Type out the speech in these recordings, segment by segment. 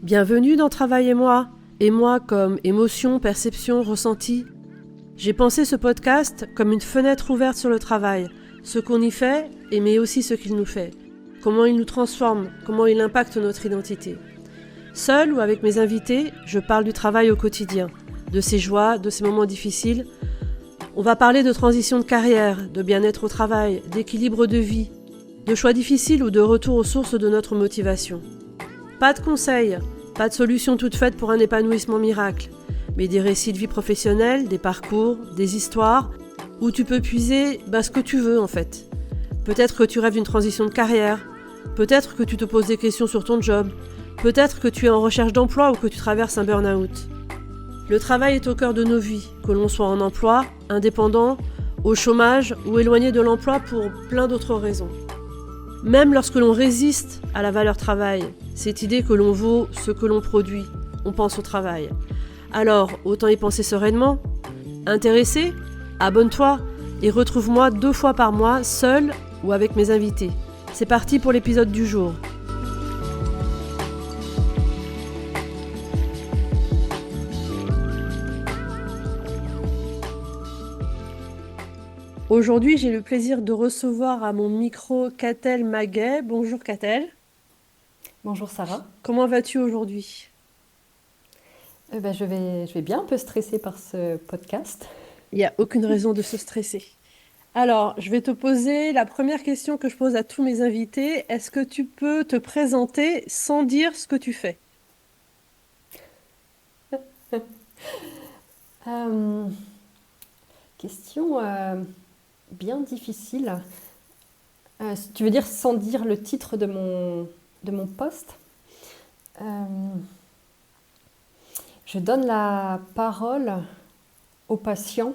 Bienvenue dans Travail et moi comme émotion, perception, ressenti. J'ai pensé ce podcast comme une fenêtre ouverte sur le travail, ce qu'on y fait, mais aussi ce qu'il nous fait. Comment il nous transforme, comment il impacte notre identité. Seul ou avec mes invités, je parle du travail au quotidien, de ses joies, de ses moments difficiles. On va parler de transition de carrière, de bien-être au travail, d'équilibre de vie, de choix difficiles ou de retour aux sources de notre motivation. Pas de conseils, pas de solution toute faite pour un épanouissement miracle, mais des récits de vie professionnelle, des parcours, des histoires, où tu peux puiser ce que tu veux en fait. Peut-être que tu rêves d'une transition de carrière, peut-être que tu te poses des questions sur ton job, peut-être que tu es en recherche d'emploi ou que tu traverses un burn-out. Le travail est au cœur de nos vies, que l'on soit en emploi, indépendant, au chômage ou éloigné de l'emploi pour plein d'autres raisons. Même lorsque l'on résiste à la valeur travail, cette idée que l'on vaut ce que l'on produit, on pense au travail. Alors, autant y penser sereinement. Intéressé ? Abonne-toi et retrouve-moi 2 fois par mois, seul ou avec mes invités. C'est parti pour l'épisode du jour. Aujourd'hui, j'ai le plaisir de recevoir à mon micro Catel Maguet. Bonjour Catel. Bonjour Sarah. Comment vas-tu aujourd'hui ? Je vais bien, un peu stressée par ce podcast. Il n'y a aucune raison de se stresser. Alors, je vais te poser la première question que je pose à tous mes invités. Est-ce que tu peux te présenter sans dire ce que tu fais ? Euh, Question bien difficile. Tu veux dire sans dire le titre de mon poste? Je donne la parole aux patients,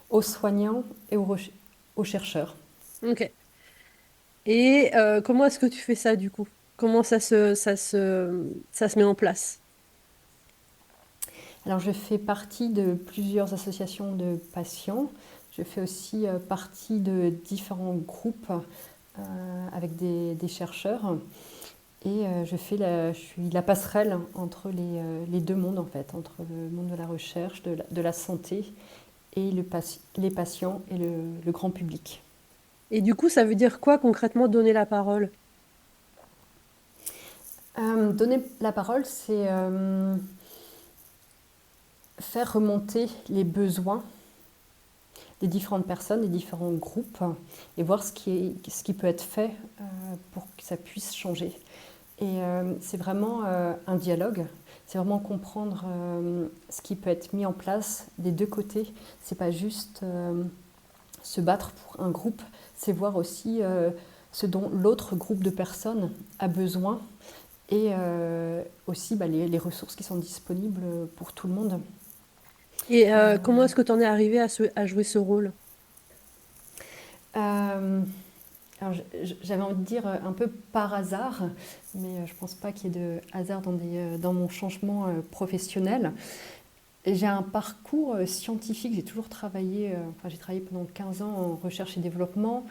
aux soignants et aux chercheurs. Ok. Et comment est-ce que tu fais ça du coup ? Comment ça se met en place ? Alors, je fais partie de plusieurs associations de patients. Je fais aussi partie de différents groupes avec des chercheurs. Et je suis la passerelle entre les deux mondes, en fait, entre le monde de la recherche, de la santé et les patients et le grand public. Et du coup, ça veut dire quoi concrètement donner la parole ? Donner la parole, c'est faire remonter les besoins des différentes personnes, des différents groupes, et voir ce qui peut être fait pour que ça puisse changer. Et c'est vraiment un dialogue, c'est vraiment comprendre ce qui peut être mis en place des deux côtés. C'est pas juste se battre pour un groupe, c'est voir aussi ce dont l'autre groupe de personnes a besoin et aussi les ressources qui sont disponibles pour tout le monde. Et comment est-ce que tu en es arrivé à jouer ce rôle ? Euh, alors, j'avais envie de dire un peu par hasard, mais je ne pense pas qu'il y ait de hasard dans mon changement professionnel. J'ai un parcours scientifique, j'ai toujours travaillé, j'ai travaillé pendant 15 ans en recherche et développement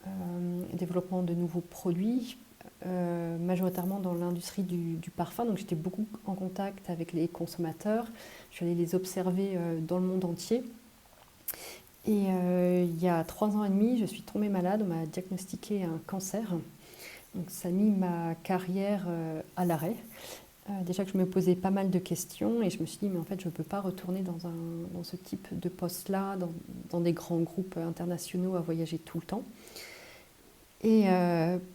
de nouveaux produits, majoritairement dans l'industrie du parfum. Donc j'étais beaucoup en contact avec les consommateurs, je suis allée les observer dans le monde entier. Et il y a 3 ans et demi, je suis tombée malade, on m'a diagnostiqué un cancer. Donc ça a mis ma carrière à l'arrêt. Déjà que je me posais pas mal de questions et je me suis dit mais en fait je ne peux pas retourner dans ce type de poste-là, dans des grands groupes internationaux à voyager tout le temps. Et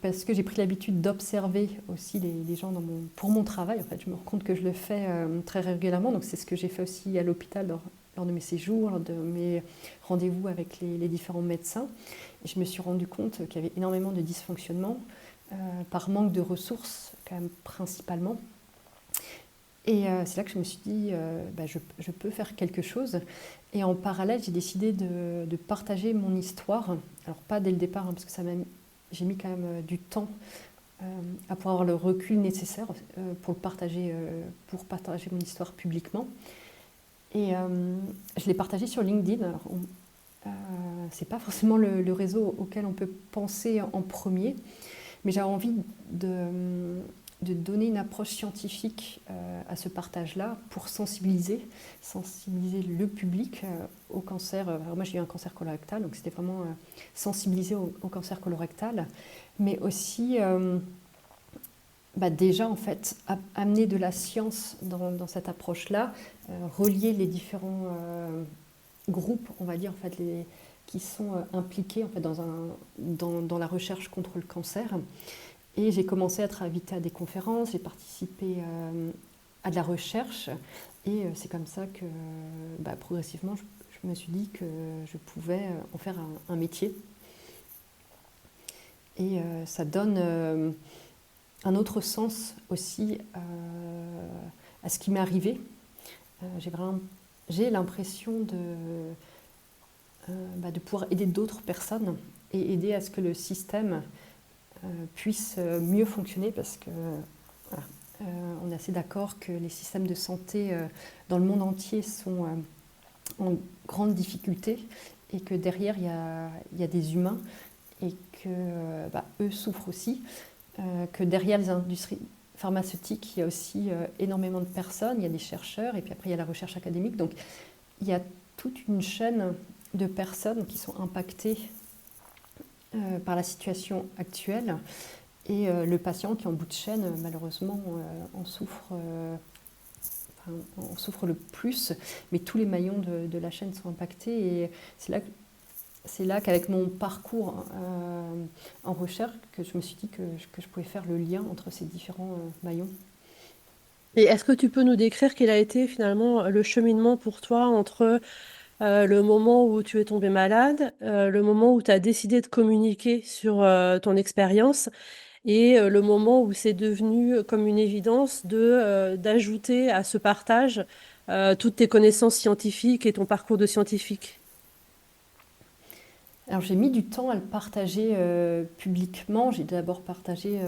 parce que j'ai pris l'habitude d'observer aussi les gens pour mon travail, en fait, je me rends compte que je le fais très régulièrement. Donc c'est ce que j'ai fait aussi à l'hôpital lors de mes séjours, lors de mes rendez-vous avec les différents médecins. Et je me suis rendu compte qu'il y avait énormément de dysfonctionnements par manque de ressources, quand même principalement. Et c'est là que je me suis dit, je peux faire quelque chose. Et en parallèle, j'ai décidé de partager mon histoire. Alors pas dès le départ, parce que j'ai mis quand même du temps à pouvoir avoir le recul nécessaire pour partager mon histoire publiquement. Et je l'ai partagé sur LinkedIn. Alors, c'est pas forcément le réseau auquel on peut penser en premier, mais j'avais envie de donner une approche scientifique à ce partage-là pour sensibiliser le public au cancer. Alors moi, j'ai eu un cancer colorectal, donc c'était vraiment sensibiliser au cancer colorectal, mais aussi déjà, en fait, amener de la science dans cette approche-là, relier les différents groupes, on va dire, en fait, qui sont impliqués en fait, dans la recherche contre le cancer. Et j'ai commencé à être invitée à des conférences, j'ai participé à de la recherche, et c'est comme ça que progressivement, je me suis dit que je pouvais en faire un métier. Et ça donne un autre sens aussi à ce qui m'est arrivé. J'ai l'impression de pouvoir aider d'autres personnes et aider à ce que le système puisse mieux fonctionner, parce que voilà, on est assez d'accord que les systèmes de santé dans le monde entier sont en grande difficulté, et que derrière il y a des humains, et que eux souffrent aussi, que derrière les industries pharmaceutiques il y a aussi énormément de personnes, il y a des chercheurs, et puis après il y a la recherche académique, donc il y a toute une chaîne de personnes qui sont impactées par la situation actuelle, et le patient qui est en bout de chaîne, malheureusement, en souffre le plus, mais tous les maillons de la chaîne sont impactés, et c'est là qu'avec mon parcours en recherche, que je me suis dit que je pouvais faire le lien entre ces différents maillons. Et est-ce que tu peux nous décrire quel a été finalement le cheminement pour toi entre le moment où tu es tombée malade, le moment où tu as décidé de communiquer sur ton expérience, et le moment où c'est devenu comme une évidence d'ajouter à ce partage toutes tes connaissances scientifiques et ton parcours de scientifique? Alors j'ai mis du temps à le partager publiquement. J'ai d'abord partagé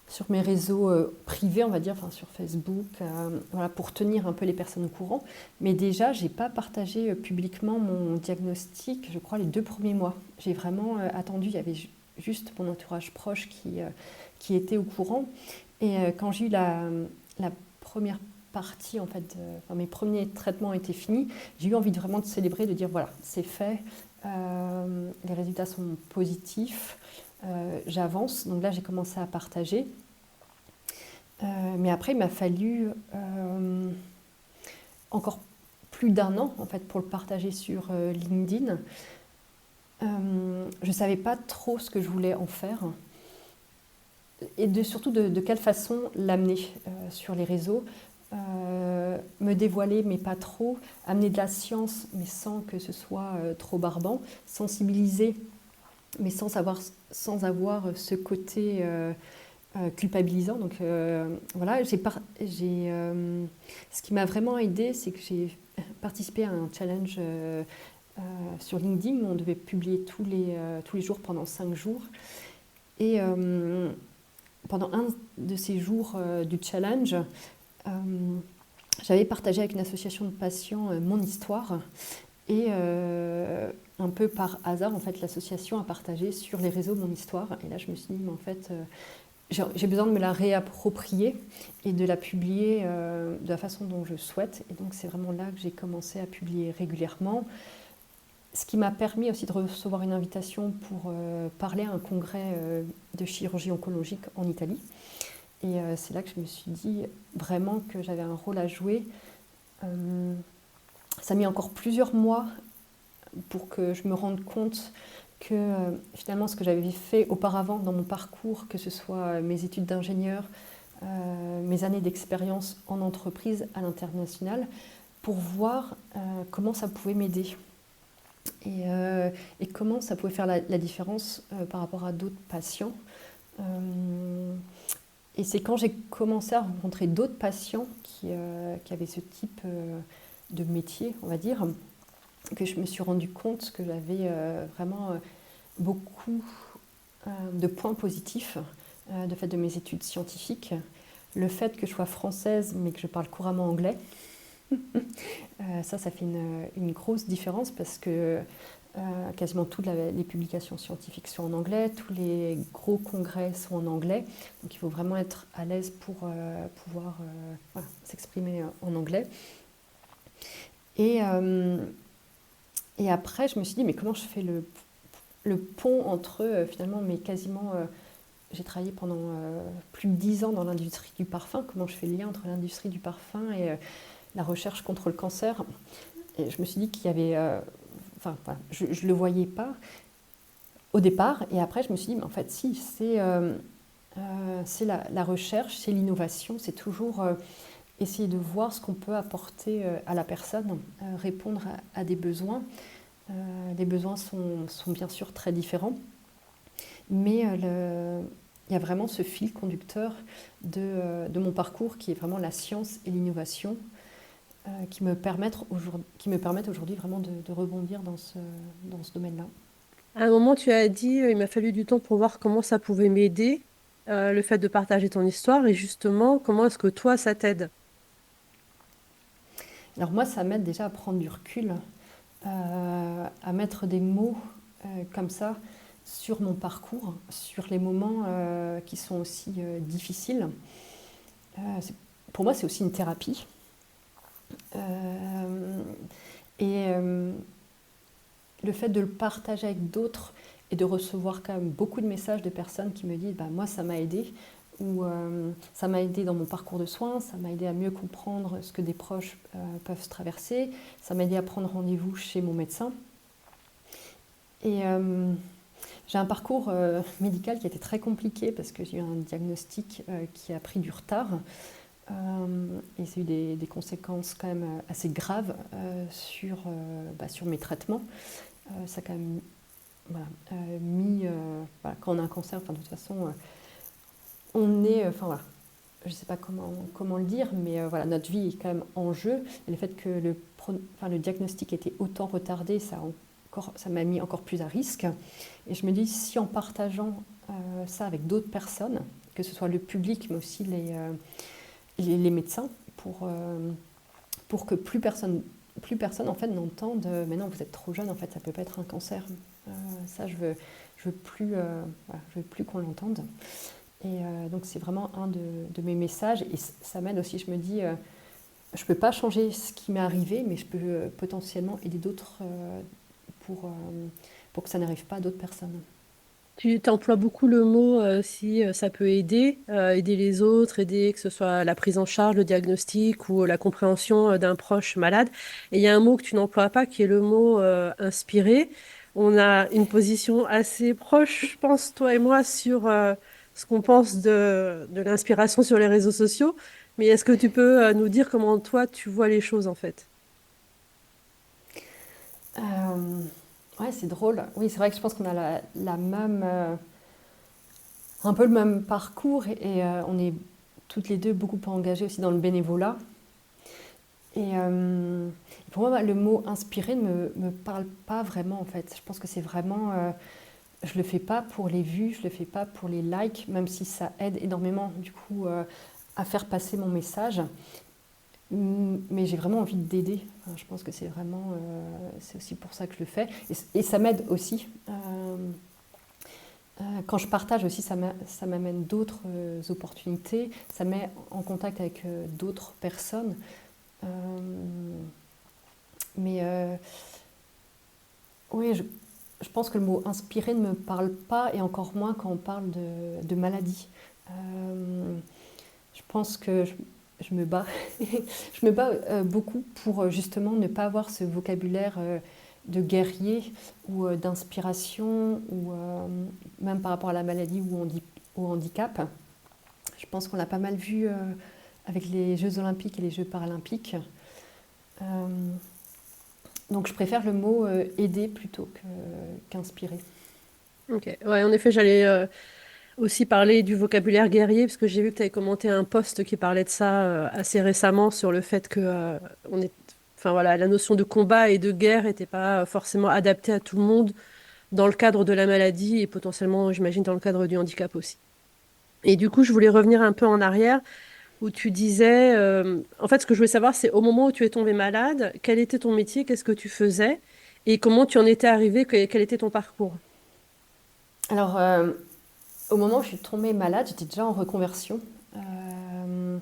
sur mes réseaux privés, on va dire, enfin sur Facebook, voilà, pour tenir un peu les personnes au courant. Mais déjà, j'ai pas partagé publiquement mon diagnostic, je crois, les 2 premiers mois. J'ai vraiment attendu, il y avait juste mon entourage proche qui était au courant. Et quand j'ai eu la première partie, en fait, mes premiers traitements étaient finis, j'ai eu envie vraiment de célébrer, de dire voilà, c'est fait, les résultats sont positifs, j'avance. Donc là, j'ai commencé à partager. Mais après, il m'a fallu encore plus d'1 an en fait, pour le partager sur LinkedIn. Je ne savais pas trop ce que je voulais en faire, et surtout de quelle façon l'amener sur les réseaux. Me dévoiler, mais pas trop, amener de la science, mais sans que ce soit trop barbant, sensibiliser, mais sans avoir ce côté culpabilisant. Donc voilà, ce qui m'a vraiment aidée, c'est que j'ai participé à un challenge sur LinkedIn où on devait publier tous les jours pendant 5 jours. Et pendant un de ces jours du challenge, j'avais partagé avec une association de patients mon histoire, et un peu par hasard, en fait, l'association a partagé sur les réseaux mon histoire. Et là, je me suis dit, mais en fait, j'ai besoin de me la réapproprier et de la publier de la façon dont je souhaite. Et donc, c'est vraiment là que j'ai commencé à publier régulièrement. Ce qui m'a permis aussi de recevoir une invitation pour parler à un congrès de chirurgie oncologique en Italie. Et c'est là que je me suis dit vraiment que j'avais un rôle à jouer. Ça a mis encore plusieurs mois pour que je me rende compte que finalement ce que j'avais fait auparavant dans mon parcours, que ce soit mes études d'ingénieur, mes années d'expérience en entreprise à l'international, pour voir comment ça pouvait m'aider. Et comment ça pouvait faire la différence par rapport à d'autres patients. Et c'est quand j'ai commencé à rencontrer d'autres patients qui avaient ce type de métier, on va dire, que je me suis rendu compte que j'avais vraiment beaucoup de points positifs de fait de mes études scientifiques. Le fait que je sois française mais que je parle couramment anglais, ça fait une grosse différence, parce que Quasiment toutes les publications scientifiques sont en anglais, tous les gros congrès sont en anglais. Donc il faut vraiment être à l'aise pour pouvoir voilà, s'exprimer en anglais. Et, et après, je me suis dit, mais comment je fais le pont entre finalement, mais quasiment, j'ai travaillé pendant plus de 10 ans dans l'industrie du parfum, comment je fais le lien entre l'industrie du parfum et la recherche contre le cancer. Et je me suis dit qu'il y avait, enfin, voilà, je ne le voyais pas au départ, et après je me suis dit, mais en fait si, c'est la recherche, c'est l'innovation, c'est toujours essayer de voir ce qu'on peut apporter à la personne, répondre à des besoins. Les besoins sont bien sûr très différents, mais il y a vraiment ce fil conducteur de mon parcours qui est vraiment la science et l'innovation qui me permettent aujourd'hui vraiment de rebondir dans ce domaine-là. À un moment, tu as dit, il m'a fallu du temps pour voir comment ça pouvait m'aider, le fait de partager ton histoire, et justement, comment est-ce que toi, ça t'aide? Alors moi, ça m'aide déjà à prendre du recul, à mettre des mots comme ça sur mon parcours, sur les moments qui sont aussi difficiles. Pour moi, c'est aussi une thérapie. Et le fait de le partager avec d'autres et de recevoir quand même beaucoup de messages de personnes qui me disent bah, moi ça m'a aidé ou ça m'a aidé dans mon parcours de soins, ça m'a aidé à mieux comprendre ce que des proches peuvent traverser, ça m'a aidé à prendre rendez-vous chez mon médecin. Et j'ai un parcours médical qui a été très compliqué parce que j'ai eu un diagnostic qui a pris du retard. Et ça a eu des conséquences quand même assez graves sur mes traitements. Ça a quand même voilà, mis... voilà, quand on a un cancer, de toute façon, on est... voilà, je ne sais pas comment le dire, mais voilà, notre vie est quand même en jeu. Et le fait que le diagnostic était autant retardé, ça m'a mis encore plus à risque. Et je me dis, si en partageant ça avec d'autres personnes, que ce soit le public, mais aussi les médecins, pour que plus personne en fait n'entende mais non, vous êtes trop jeune, en fait ça peut pas être un cancer. Ça je veux plus voilà, je veux plus qu'on l'entende. Et donc c'est vraiment un de mes messages, et ça m'aide aussi. Je me dis je peux pas changer ce qui m'est arrivé, mais je peux potentiellement aider d'autres pour que ça n'arrive pas à d'autres personnes. Tu emploies beaucoup le mot si ça peut aider, aider les autres, aider que ce soit la prise en charge, le diagnostic ou la compréhension d'un proche malade. Et il y a un mot que tu n'emploies pas qui est le mot inspirer. On a une position assez proche, je pense, toi et moi, sur ce qu'on pense de l'inspiration sur les réseaux sociaux. Mais est-ce que tu peux nous dire comment toi tu vois les choses en fait? Ouais, c'est drôle. Oui, c'est vrai que je pense qu'on a la même, un peu le même parcours, et on est toutes les deux beaucoup engagées aussi dans le bénévolat. Et pour moi, le mot inspirer ne me parle pas vraiment en fait. Je pense que c'est vraiment, je le fais pas pour les vues, je le fais pas pour les likes, même si ça aide énormément du coup à faire passer mon message. Mais j'ai vraiment envie d'aider. Enfin, je pense que c'est vraiment, c'est aussi pour ça que je le fais. Et ça m'aide aussi. Quand je partage aussi, ça m'amène d'autres opportunités. Ça me met en contact avec d'autres personnes. Euh, mais oui, je pense que le mot inspirer ne me parle pas, et encore moins quand on parle de maladie. Je pense que je me bats, je me bats beaucoup pour justement ne pas avoir ce vocabulaire de guerrier ou d'inspiration, ou même par rapport à la maladie ou au handicap. Je pense qu'on l'a pas mal vu avec les Jeux olympiques et les Jeux paralympiques. Euh, donc je préfère le mot aider plutôt qu'inspirer. Ok, ouais, en effet, j'allais aussi parler du vocabulaire guerrier, parce que j'ai vu que tu avais commenté un post qui parlait de ça assez récemment sur le fait que enfin, voilà, la notion de combat et de guerre n'était pas forcément adaptée à tout le monde dans le cadre de la maladie et potentiellement, j'imagine, dans le cadre du handicap aussi. Et du coup, je voulais revenir un peu en arrière où tu disais, en fait, ce que je voulais savoir, c'est au moment où tu es tombée malade, quel était ton métier, qu'est-ce que tu faisais? Et comment tu en étais arrivée? Quel était ton parcours? Alors, au moment où je suis tombée malade, j'étais déjà en reconversion. Euh,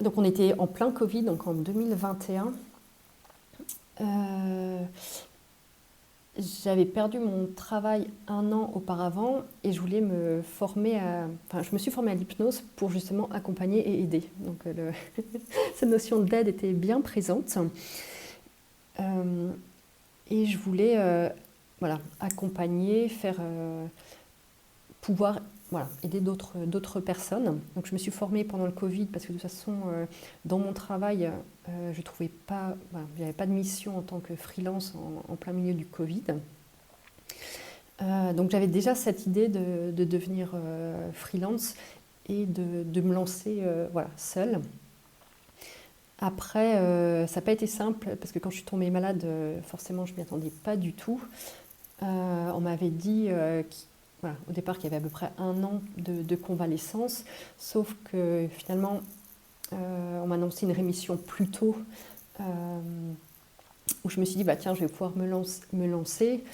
donc, on était en plein Covid, donc en 2021. Euh, J'avais perdu mon travail un an auparavant et je voulais me former enfin, je me suis formée à l'hypnose pour justement accompagner et aider. Donc, cette notion d'aide était bien présente. Euh, et je voulais voilà, accompagner, pouvoir voilà, aider d'autres personnes. Donc je me suis formée pendant le Covid parce que de toute façon, dans mon travail, je trouvais pas, voilà, il n'y avait pas de mission en tant que freelance en plein milieu du Covid. Donc j'avais déjà cette idée de devenir freelance et de me lancer voilà, seule. Après, ça n'a pas été simple parce que quand je suis tombée malade, forcément, je ne m'y attendais pas du tout. On m'avait dit voilà, au départ qu'il y avait à peu près un an de convalescence, sauf que finalement, on m'a annoncé une rémission plus tôt, euh, où je me suis dit, bah, tiens, je vais pouvoir me lancer.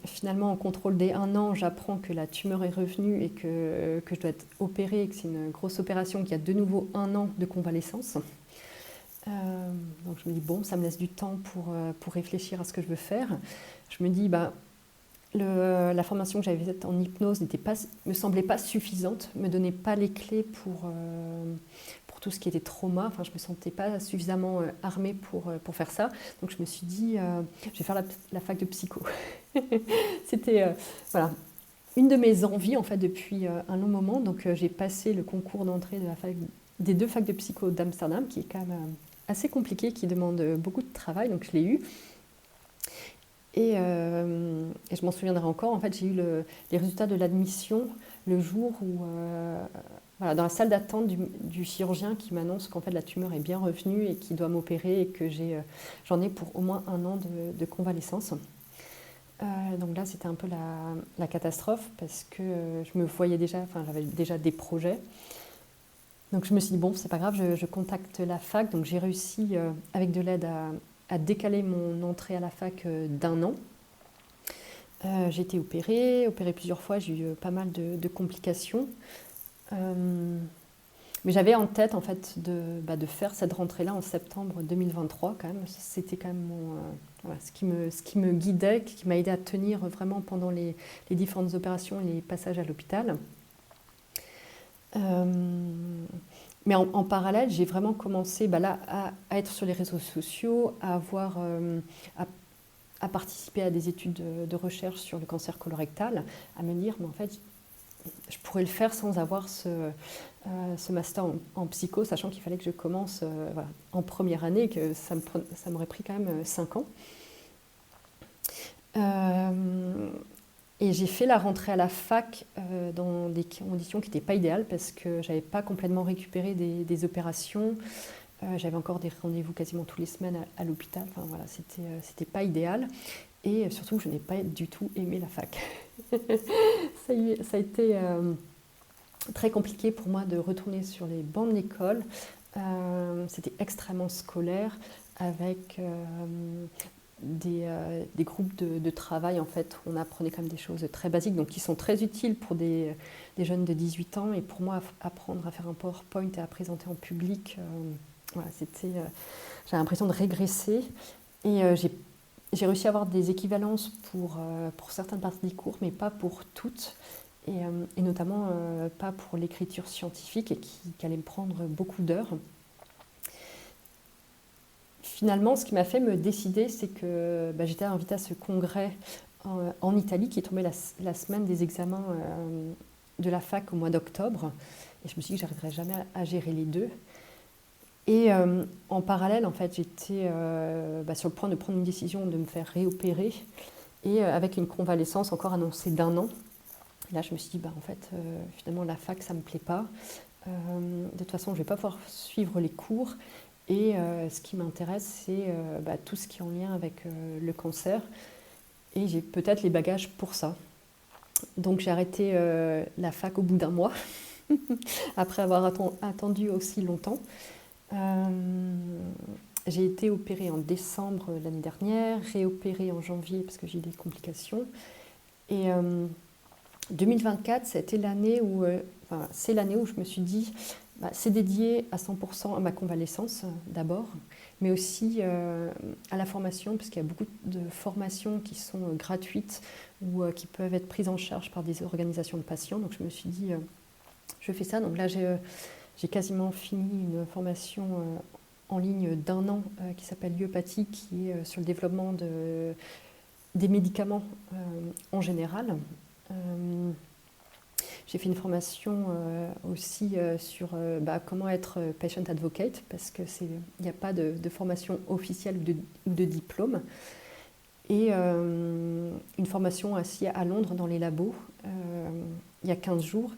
Finalement, en contrôle des un an, j'apprends que la tumeur est revenue et que je dois être opérée, que c'est une grosse opération, qu'il y a de nouveau un an de convalescence. Donc je me dis, bon, ça me laisse du temps pour réfléchir à ce que je veux faire. Je me dis, bah, la formation que j'avais faite en hypnose me semblait pas suffisante, me donnait pas les clés pour tout ce qui était trauma. Enfin, je me sentais pas suffisamment armée pour faire ça. Donc je me suis dit, je vais faire la fac de psycho. C'était voilà, une de mes envies en fait depuis un long moment. Donc j'ai passé le concours d'entrée des deux facs de psycho d'Amsterdam, qui est quand même assez compliqué, qui demande beaucoup de travail. Donc je l'ai eu. Et je m'en souviendrai encore, en fait, j'ai eu les résultats de l'admission le jour où, voilà, dans la salle d'attente du chirurgien qui m'annonce qu'en fait la tumeur est bien revenue et qu'il doit m'opérer et que j'en ai pour au moins un an de convalescence. Donc là, c'était un peu la catastrophe parce que je me voyais déjà, enfin, j'avais déjà des projets. Donc je me suis dit, bon, c'est pas grave, je contacte la fac. Donc j'ai réussi, avec de l'aide, à décaler mon entrée à la fac d'un an. J'ai été opérée plusieurs fois, j'ai eu pas mal de complications. Mais j'avais en tête en fait de faire cette rentrée-là en septembre 2023 quand même. C'était quand même voilà, ce qui me guidait, qui m'a aidé à tenir vraiment pendant les différentes opérations et les passages à l'hôpital. Euh, mais en parallèle, j'ai vraiment commencé là, à être sur les réseaux sociaux, à participer à des études de recherche sur le cancer colorectal, à me dire, mais en fait, je pourrais le faire sans avoir ce master en psycho, sachant qu'il fallait que je commence voilà, en première année et que ça m'aurait pris quand même 5 ans. Et j'ai fait la rentrée à la fac dans des conditions qui n'étaient pas idéales parce que je n'avais pas complètement récupéré des opérations. J'avais encore des rendez-vous quasiment toutes les semaines à l'hôpital. Enfin voilà, c'était pas idéal. Et surtout, je n'ai pas du tout aimé la fac. Ça a été très compliqué pour moi de retourner sur les bancs de l'école. C'était extrêmement scolaire avec des groupes de travail en fait, où on apprenait quand même des choses très basiques, donc qui sont très utiles pour des jeunes de 18 ans. Et pour moi, apprendre à faire un PowerPoint et à présenter en public, voilà, j'ai l'impression de régresser. Et j'ai réussi à avoir des équivalences pour certaines parties des cours, mais pas pour toutes. Et notamment pas pour l'écriture scientifique, et qui allait me prendre beaucoup d'heures. Finalement, ce qui m'a fait me décider, c'est que j'étais invitée à ce congrès en Italie, qui est tombé la semaine des examens de la fac au mois d'octobre. Et je me suis dit que je n'arriverais jamais à gérer les deux. Et en parallèle, en fait, j'étais sur le point de prendre une décision de me faire réopérer, et avec une convalescence encore annoncée d'un an. Et là, je me suis dit, en fait, finalement, la fac, ça ne me plaît pas. De toute façon, je ne vais pas pouvoir suivre les cours. Et ce qui m'intéresse, c'est tout ce qui est en lien avec le cancer. Et j'ai peut-être les bagages pour ça. Donc j'ai arrêté la fac au bout d'un mois, après avoir attendu aussi longtemps. J'ai été opérée en décembre l'année dernière, réopérée en janvier parce que j'ai eu des complications. Et 2024, ça a été l'année où, c'est l'année où je me suis dit, c'est dédié à 100% à ma convalescence d'abord, mais aussi à la formation, parce qu'il y a beaucoup de formations qui sont gratuites ou qui peuvent être prises en charge par des organisations de patients. Donc je me suis dit, je fais ça. Donc là, j'ai quasiment fini une formation en ligne d'1 an qui s'appelle Lyopathie, qui est sur le développement des médicaments en général. J'ai fait une formation aussi sur comment être patient advocate, parce qu'il n'y a pas de formation officielle ou de diplôme. Et une formation aussi à Londres dans les labos, il y a 15 jours,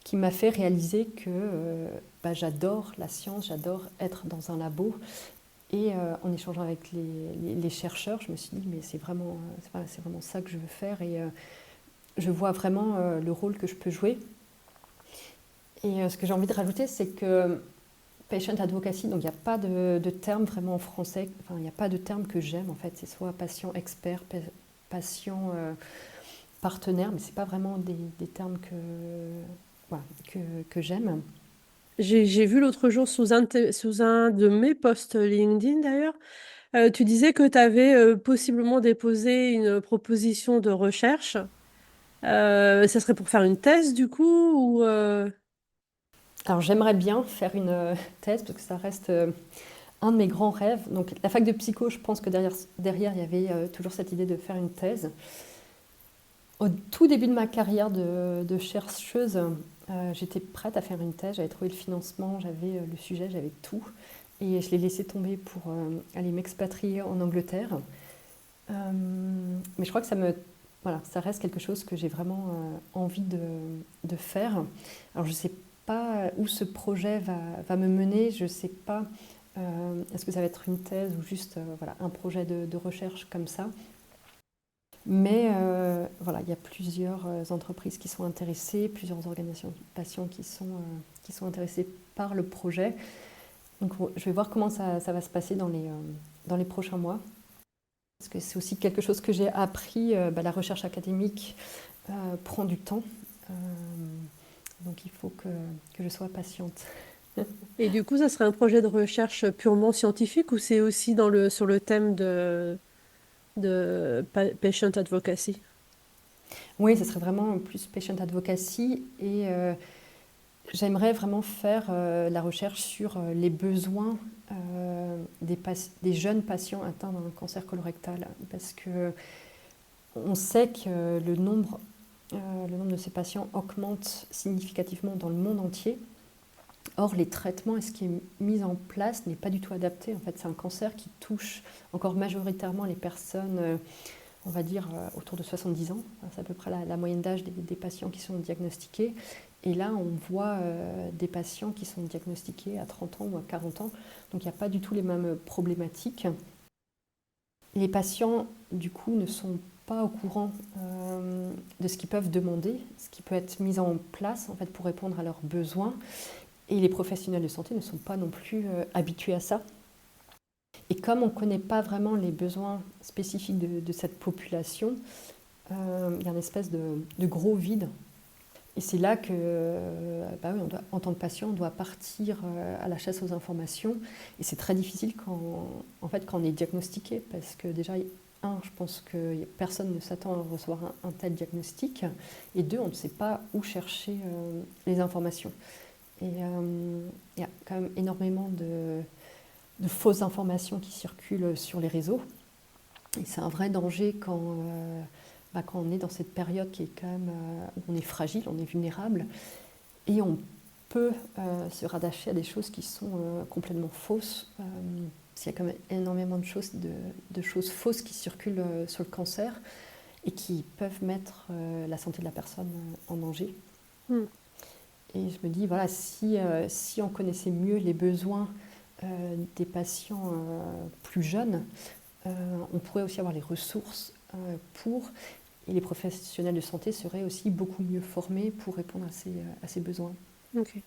qui m'a fait réaliser que j'adore la science, j'adore être dans un labo. Et en échangeant avec les chercheurs, je me suis dit, mais c'est vraiment ça que je veux faire. Et je vois vraiment le rôle que je peux jouer. Et ce que j'ai envie de rajouter, c'est que patient advocacy, donc il n'y a pas de terme vraiment en français, enfin il n'y a pas de terme que j'aime en fait, c'est soit patient expert, patient partenaire, mais ce n'est pas vraiment des termes que j'aime. J'ai vu l'autre jour sous sous un de mes posts LinkedIn d'ailleurs, tu disais que tu avais possiblement déposé une proposition de recherche. Ça serait pour faire une thèse du coup ou Alors j'aimerais bien faire une thèse, parce que ça reste un de mes grands rêves. Donc la fac de psycho, je pense que derrière il y avait toujours cette idée de faire une thèse. Au tout début de ma carrière de chercheuse, j'étais prête à faire une thèse, j'avais trouvé le financement, j'avais le sujet, j'avais tout. Et je l'ai laissé tomber pour aller m'expatrier en Angleterre. Mais je crois que ça reste quelque chose que j'ai vraiment envie de faire. Alors je ne sais pas où ce projet va me mener, je ne sais pas est-ce que ça va être une thèse ou juste un projet de recherche comme ça. Mais il y a plusieurs entreprises qui sont intéressées, plusieurs organisations de patients qui sont intéressées par le projet. Donc je vais voir comment ça va se passer dans les prochains mois. Parce que c'est aussi quelque chose que j'ai appris, la recherche académique prend du temps. Donc il faut que je sois patiente. et du coup ça serait un projet de recherche purement scientifique ou c'est aussi sur le thème de patient advocacy? Oui, ce serait vraiment plus patient advocacy et j'aimerais vraiment faire la recherche sur les besoins des jeunes patients atteints d'un cancer colorectal. Parce que on sait que le nombre de ces patients augmente significativement dans le monde entier. Or, les traitements et ce qui est mis en place n'est pas du tout adapté. En fait, c'est un cancer qui touche encore majoritairement les personnes, on va dire, autour de 70 ans. C'est à peu près la moyenne d'âge des patients qui sont diagnostiqués. Et là, on voit des patients qui sont diagnostiqués à 30 ans ou à 40 ans. Donc, il n'y a pas du tout les mêmes problématiques. Les patients, du coup, ne sont pas au courant de ce qu'ils peuvent demander, ce qui peut être mis en place en fait, pour répondre à leurs besoins. Et les professionnels de santé ne sont pas non plus habitués à ça. Et comme on ne connaît pas vraiment les besoins spécifiques de cette population, il y a une espèce de gros vide. Et c'est là que, en tant que patient, on doit partir à la chasse aux informations. Et c'est très difficile quand on est diagnostiqué, parce que déjà, je pense que personne ne s'attend à recevoir un tel diagnostic. Et deux, on ne sait pas où chercher les informations. Et il y a quand même énormément de fausses informations qui circulent sur les réseaux. Et c'est un vrai danger quand on est dans cette période qui est quand même où on est fragile, on est vulnérable, et on peut se rattacher à des choses qui sont complètement fausses. Il y a quand même énormément de choses fausses qui circulent sur le cancer et qui peuvent mettre la santé de la personne en danger. Mm. Et je me dis, voilà, si on connaissait mieux les besoins des patients plus jeunes, on pourrait aussi avoir les ressources et les professionnels de santé seraient aussi beaucoup mieux formés pour répondre à ces besoins. Ok.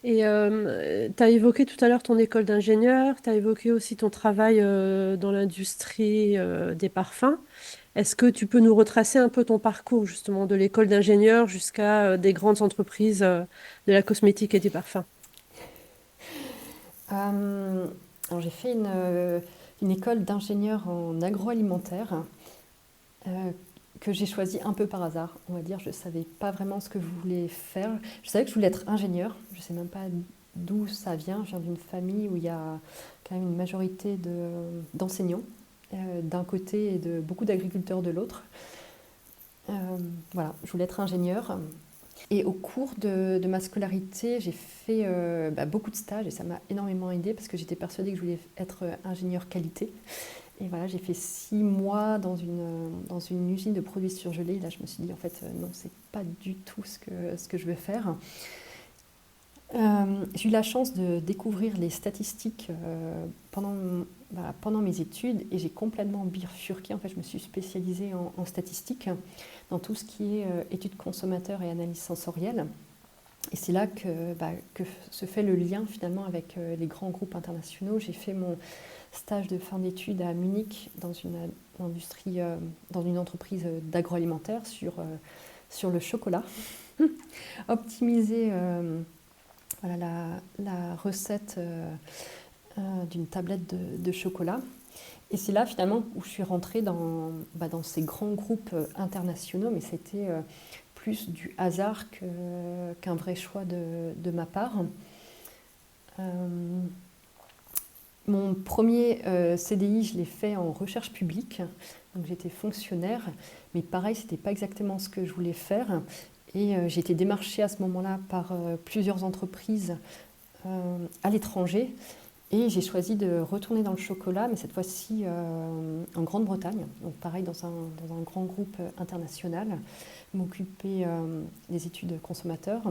Et tu as évoqué tout à l'heure ton école d'ingénieur, tu as évoqué aussi ton travail dans l'industrie des parfums. Est-ce que tu peux nous retracer un peu ton parcours justement de l'école d'ingénieur jusqu'à des grandes entreprises de la cosmétique et du parfum? Euh, alors j'ai fait une école d'ingénieur en agroalimentaire euh, que j'ai choisie un peu par hasard, on va dire. Je ne savais pas vraiment ce que je voulais faire. Je savais que je voulais être ingénieur. Je ne sais même pas d'où ça vient. Je viens d'une famille où il y a quand même une majorité d'enseignants d'un côté et de beaucoup d'agriculteurs de l'autre. Euh, voilà, je voulais être ingénieur. Et au cours de ma scolarité, j'ai fait beaucoup de stages et ça m'a énormément aidé parce que j'étais persuadée que je voulais être ingénieur qualité. Et voilà, j'ai fait 6 mois dans une usine de produits surgelés. Et là, je me suis dit, en fait, non, c'est pas du tout ce que je veux faire. J'ai eu la chance de découvrir les statistiques pendant mes études et j'ai complètement bifurqué. En fait, je me suis spécialisée en statistiques, dans tout ce qui est études consommateurs et analyse sensorielle. Et c'est là que se fait le lien finalement avec les grands groupes internationaux. J'ai fait mon stage de fin d'études à Munich dans une entreprise d'agroalimentaire sur le chocolat. Optimiser voilà, la recette d'une tablette de chocolat. Et c'est là finalement où je suis rentrée dans ces grands groupes internationaux, mais c'était plus du hasard qu'un vrai choix de ma part. Euh, Mon premier CDI, je l'ai fait en recherche publique, donc j'étais fonctionnaire, mais pareil, c'était pas exactement ce que je voulais faire. Et j'ai été démarchée à ce moment-là par plusieurs entreprises à l'étranger. Et j'ai choisi de retourner dans le chocolat, mais cette fois-ci en Grande-Bretagne. Donc pareil, dans un grand groupe international, m'occuper des études consommateurs.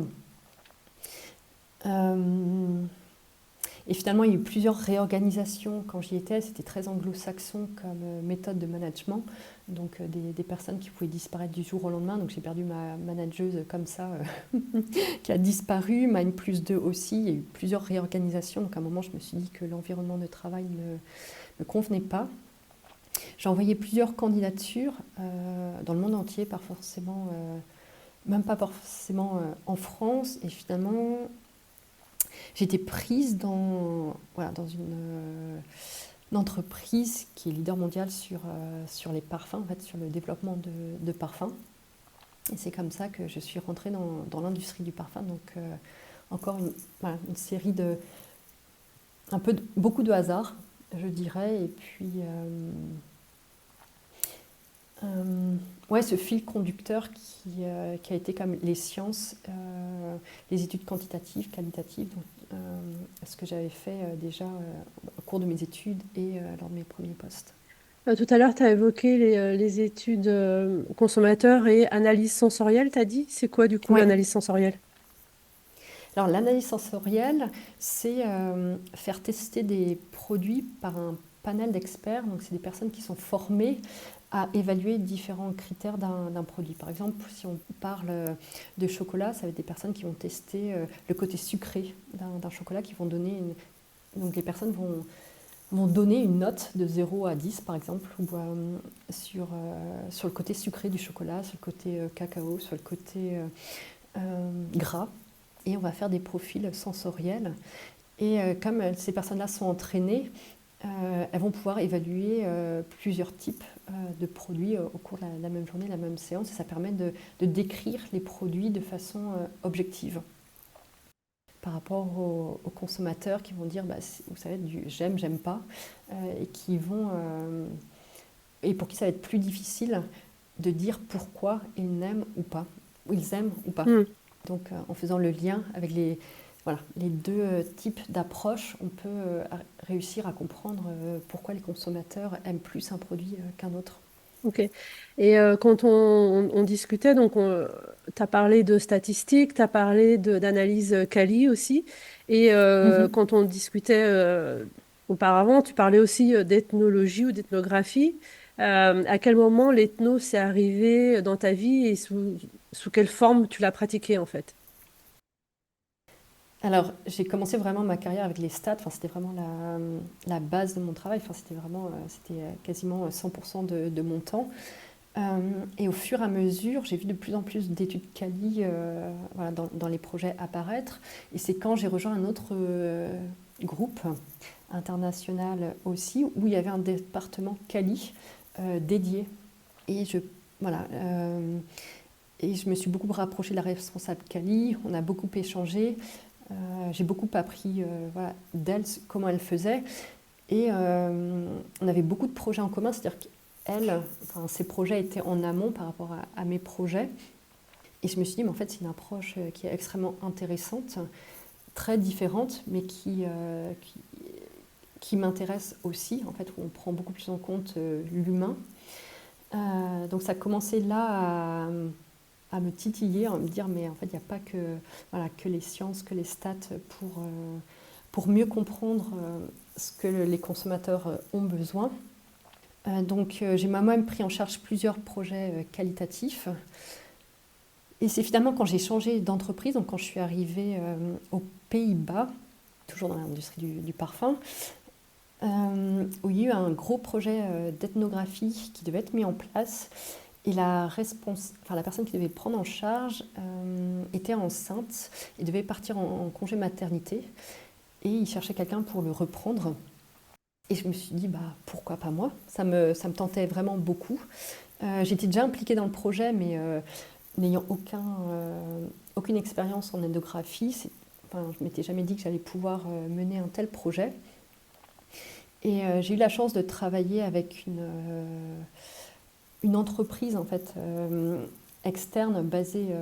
Euh, et finalement, il y a eu plusieurs réorganisations quand j'y étais. C'était très anglo-saxon comme méthode de management. Donc des personnes qui pouvaient disparaître du jour au lendemain. Donc j'ai perdu ma manageuse comme ça, qui a disparu. Ma N+2 aussi. Il y a eu plusieurs réorganisations. Donc à un moment, je me suis dit que l'environnement de travail ne me convenait pas. J'ai envoyé plusieurs candidatures dans le monde entier, pas forcément, même pas forcément en France. Et finalement, j'ai été prise dans une entreprise qui est leader mondial sur les parfums, en fait, sur le développement de parfums. Et c'est comme ça que je suis rentrée dans l'industrie du parfum. Donc, encore une série beaucoup de hasard, je dirais. Et puis, ouais, ce fil conducteur qui a été comme les sciences, les études quantitatives, qualitatives, donc, ce que j'avais fait déjà au cours de mes études et lors de mes premiers postes. Tout à l'heure, tu as évoqué les études consommateurs et analyse sensorielle, tu as dit? C'est quoi du coup Ouais. l'analyse sensorielle? Alors l'analyse sensorielle, c'est faire tester des produits par un panel d'experts. Donc c'est des personnes qui sont formées à évaluer différents critères d'un produit. Par exemple, si on parle de chocolat, ça va être des personnes qui vont tester le côté sucré d'un chocolat, qui vont donner donc les personnes vont donner une note de 0 à 10 par exemple, sur le côté sucré du chocolat, sur le côté cacao, sur le côté gras. Et on va faire des profils sensoriels. Et comme ces personnes-là sont entraînées, elles vont pouvoir évaluer plusieurs types de produits au cours de la même journée, la même séance. Et ça permet de décrire les produits de façon objective par rapport aux consommateurs qui vont dire, bah, vous savez, du j'aime, j'aime pas, et et pour qui ça va être plus difficile de dire pourquoi ils n'aiment ou pas, ou ils aiment ou pas. Hmm. Donc en faisant le lien avec les deux types d'approches, on peut réussir à comprendre pourquoi les consommateurs aiment plus un produit qu'un autre. Ok. Et quand on discutait, donc tu as parlé de statistiques, tu as parlé d'analyse quali aussi. Et Mhm. quand on discutait auparavant, tu parlais aussi d'ethnologie ou d'ethnographie. À quel moment l'ethno s'est arrivé dans ta vie et sous quelle forme tu l'as pratiqué en fait? Alors, j'ai commencé vraiment ma carrière avec les stats. Enfin, c'était vraiment la base de mon travail. Enfin, c'était quasiment 100% de mon temps. Et au fur et à mesure, j'ai vu de plus en plus d'études quali voilà, dans les projets apparaître. Et c'est quand j'ai rejoint un autre groupe international aussi, où il y avait un département quali dédié. Et voilà, et je me suis beaucoup rapprochée de la responsable quali. On a beaucoup échangé. J'ai beaucoup appris voilà, d'elle, comment elle faisait. Et on avait beaucoup de projets en commun, c'est-à-dire qu'elle, enfin, ses projets étaient en amont par rapport à mes projets. Et je me suis dit, mais en fait, c'est une approche qui est extrêmement intéressante, très différente, mais qui m'intéresse aussi, en fait, où on prend beaucoup plus en compte l'humain. Donc ça a commencé là à me titiller, à me dire, mais en fait, il n'y a pas que, voilà, que les sciences, que les stats pour mieux comprendre ce que les consommateurs ont besoin. Donc j'ai moi-même pris en charge plusieurs projets qualitatifs. Et c'est finalement quand j'ai changé d'entreprise, donc quand je suis arrivée aux Pays-Bas, toujours dans l'industrie du parfum, où il y a eu un gros projet d'ethnographie qui devait être mis en place. Et la personne qui devait prendre en charge était enceinte et devait partir en congé maternité. Et il cherchait quelqu'un pour le reprendre. Et je me suis dit, bah, pourquoi pas moi, ça me tentait vraiment beaucoup. J'étais déjà impliquée dans le projet, mais n'ayant aucune expérience en ethnographie, enfin, je ne m'étais jamais dit que j'allais pouvoir mener un tel projet. Et j'ai eu la chance de travailler avec une entreprise en fait, externe basée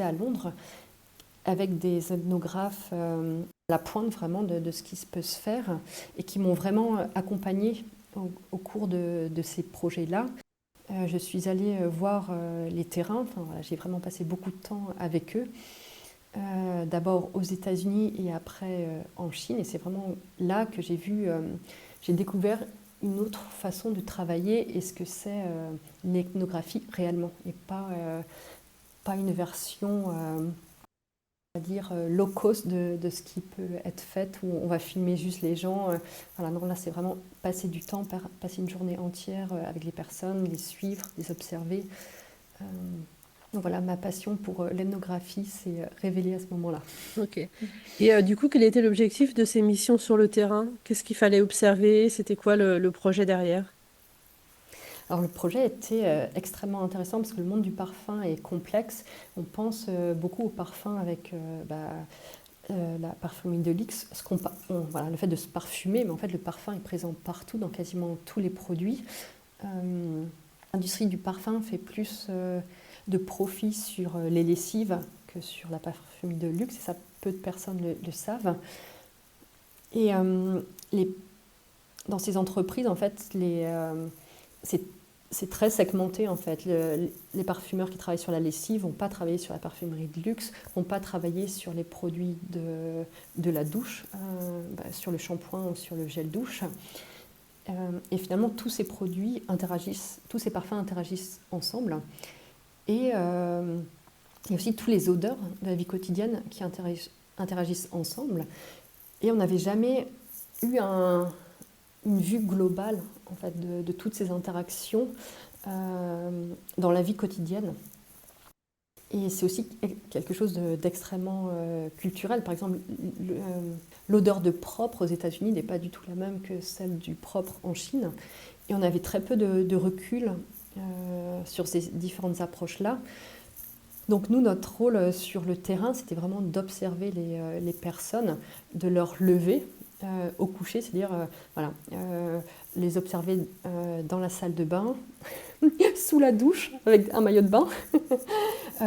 à Londres, avec des ethnographes à la pointe vraiment de ce qui peut se faire et qui m'ont vraiment accompagnée au cours de ces projets-là. Je suis allée voir les terrains, enfin, voilà, j'ai vraiment passé beaucoup de temps avec eux, d'abord aux États-Unis et après en Chine. Et c'est vraiment là que j'ai découvert une autre façon de travailler et ce que c'est l'ethnographie réellement, et pas une version on va dire low cost de ce qui peut être fait, où on va filmer juste les gens. Voilà, non, là c'est vraiment passer du temps, passer une journée entière avec les personnes, les suivre, les observer. Donc voilà, ma passion pour l'ethnographie s'est révélée à ce moment-là. Ok. Et du coup, quel était l'objectif de ces missions sur le terrain? Qu'est-ce qu'il fallait observer? C'était quoi le projet derrière? Alors le projet était extrêmement intéressant parce que le monde du parfum est complexe. On pense beaucoup au parfum avec la parfumerie de luxe, voilà, le fait de se parfumer, mais en fait le parfum est présent partout dans quasiment tous les produits. L'industrie du parfum fait plus de profit sur les lessives que sur la parfumerie de luxe, et ça, peu de personnes le savent. Et dans ces entreprises, en fait, c'est très segmenté en fait. Les parfumeurs qui travaillent sur la lessive vont pas travailler sur la parfumerie de luxe, vont pas travailler sur les produits de la douche, sur le shampoing ou sur le gel douche. Et finalement, tous ces produits interagissent, tous ces parfums interagissent ensemble. Et il y a aussi tous les odeurs de la vie quotidienne qui interagissent ensemble. Et on n'avait jamais eu une vue globale en fait, de toutes ces interactions dans la vie quotidienne. Et c'est aussi quelque chose d'extrêmement culturel. Par exemple, l'odeur de propre aux États-Unis n'est pas du tout la même que celle du propre en Chine. Et on avait très peu de recul sur ces différentes approches-là. Donc nous, notre rôle sur le terrain, c'était vraiment d'observer les personnes, de leur lever au coucher, c'est-à-dire voilà, les observer dans la salle de bain, sous la douche, avec un maillot de bain,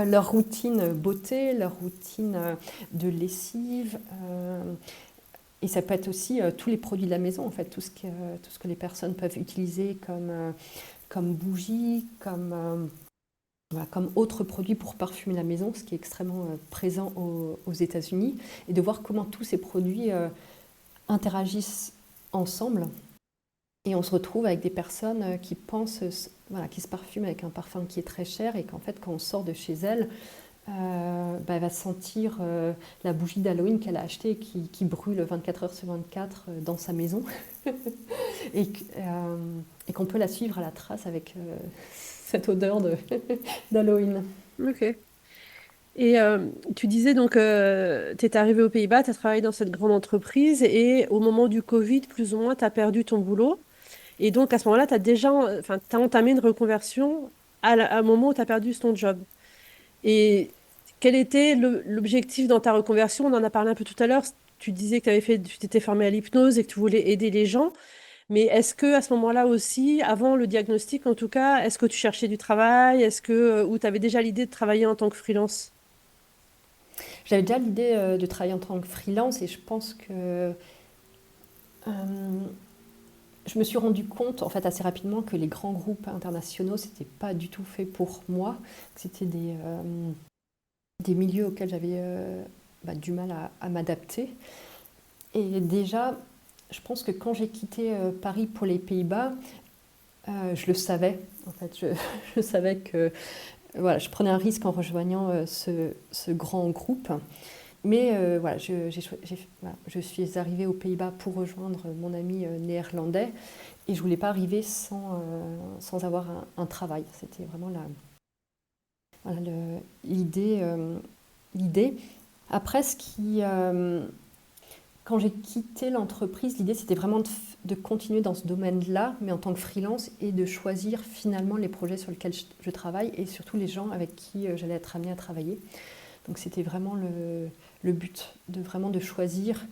leur routine beauté, leur routine de lessive, et ça peut être aussi tous les produits de la maison, en fait, tout ce que les personnes peuvent utiliser comme bougies, comme autres produits pour parfumer la maison, ce qui est extrêmement présent aux États-Unis, et de voir comment tous ces produits interagissent ensemble. Et on se retrouve avec des personnes qui pensent, voilà, qui se parfument avec un parfum qui est très cher, et qu'en fait, quand on sort de chez elles, elle va sentir la bougie d'Halloween qu'elle a achetée qui brûle 24 heures sur 24 dans sa maison et, et qu'on peut la suivre à la trace avec cette odeur d'Halloween. Ok. Et tu disais donc, tu es arrivé aux Pays-Bas, tu as travaillé dans cette grande entreprise et au moment du Covid, plus ou moins, tu as perdu ton boulot. Et donc, à ce moment-là, tu as déjà, enfin, t'as entamé une reconversion à un moment où tu as perdu ton job. Et quel était l'objectif dans ta reconversion? On en a parlé un peu tout à l'heure. Tu disais que tu t'étais formé à l'hypnose et que tu voulais aider les gens. Mais est-ce que à ce moment-là aussi, avant le diagnostic en tout cas, est-ce que tu cherchais du travail? Ou tu avais déjà l'idée de travailler en tant que freelance? J'avais déjà l'idée de travailler en tant que freelance et je pense que je me suis rendu compte en fait assez rapidement que les grands groupes internationaux, c'était pas du tout fait pour moi, que c'était des milieux auxquels j'avais du mal à m'adapter. Et déjà, je pense que quand j'ai quitté Paris pour les Pays-Bas, je le savais. En fait, je savais que voilà, je prenais un risque en rejoignant ce grand groupe. Mais voilà, voilà, je suis arrivée aux Pays-Bas pour rejoindre mon ami néerlandais et je voulais pas arriver sans avoir un travail. C'était vraiment voilà, l'idée. L'idée. Après, quand j'ai quitté l'entreprise, l'idée c'était vraiment de continuer dans ce domaine-là, mais en tant que freelance et de choisir finalement les projets sur lesquels je travaille et surtout les gens avec qui j'allais être amenée à travailler. Donc c'était vraiment le but, vraiment de choisir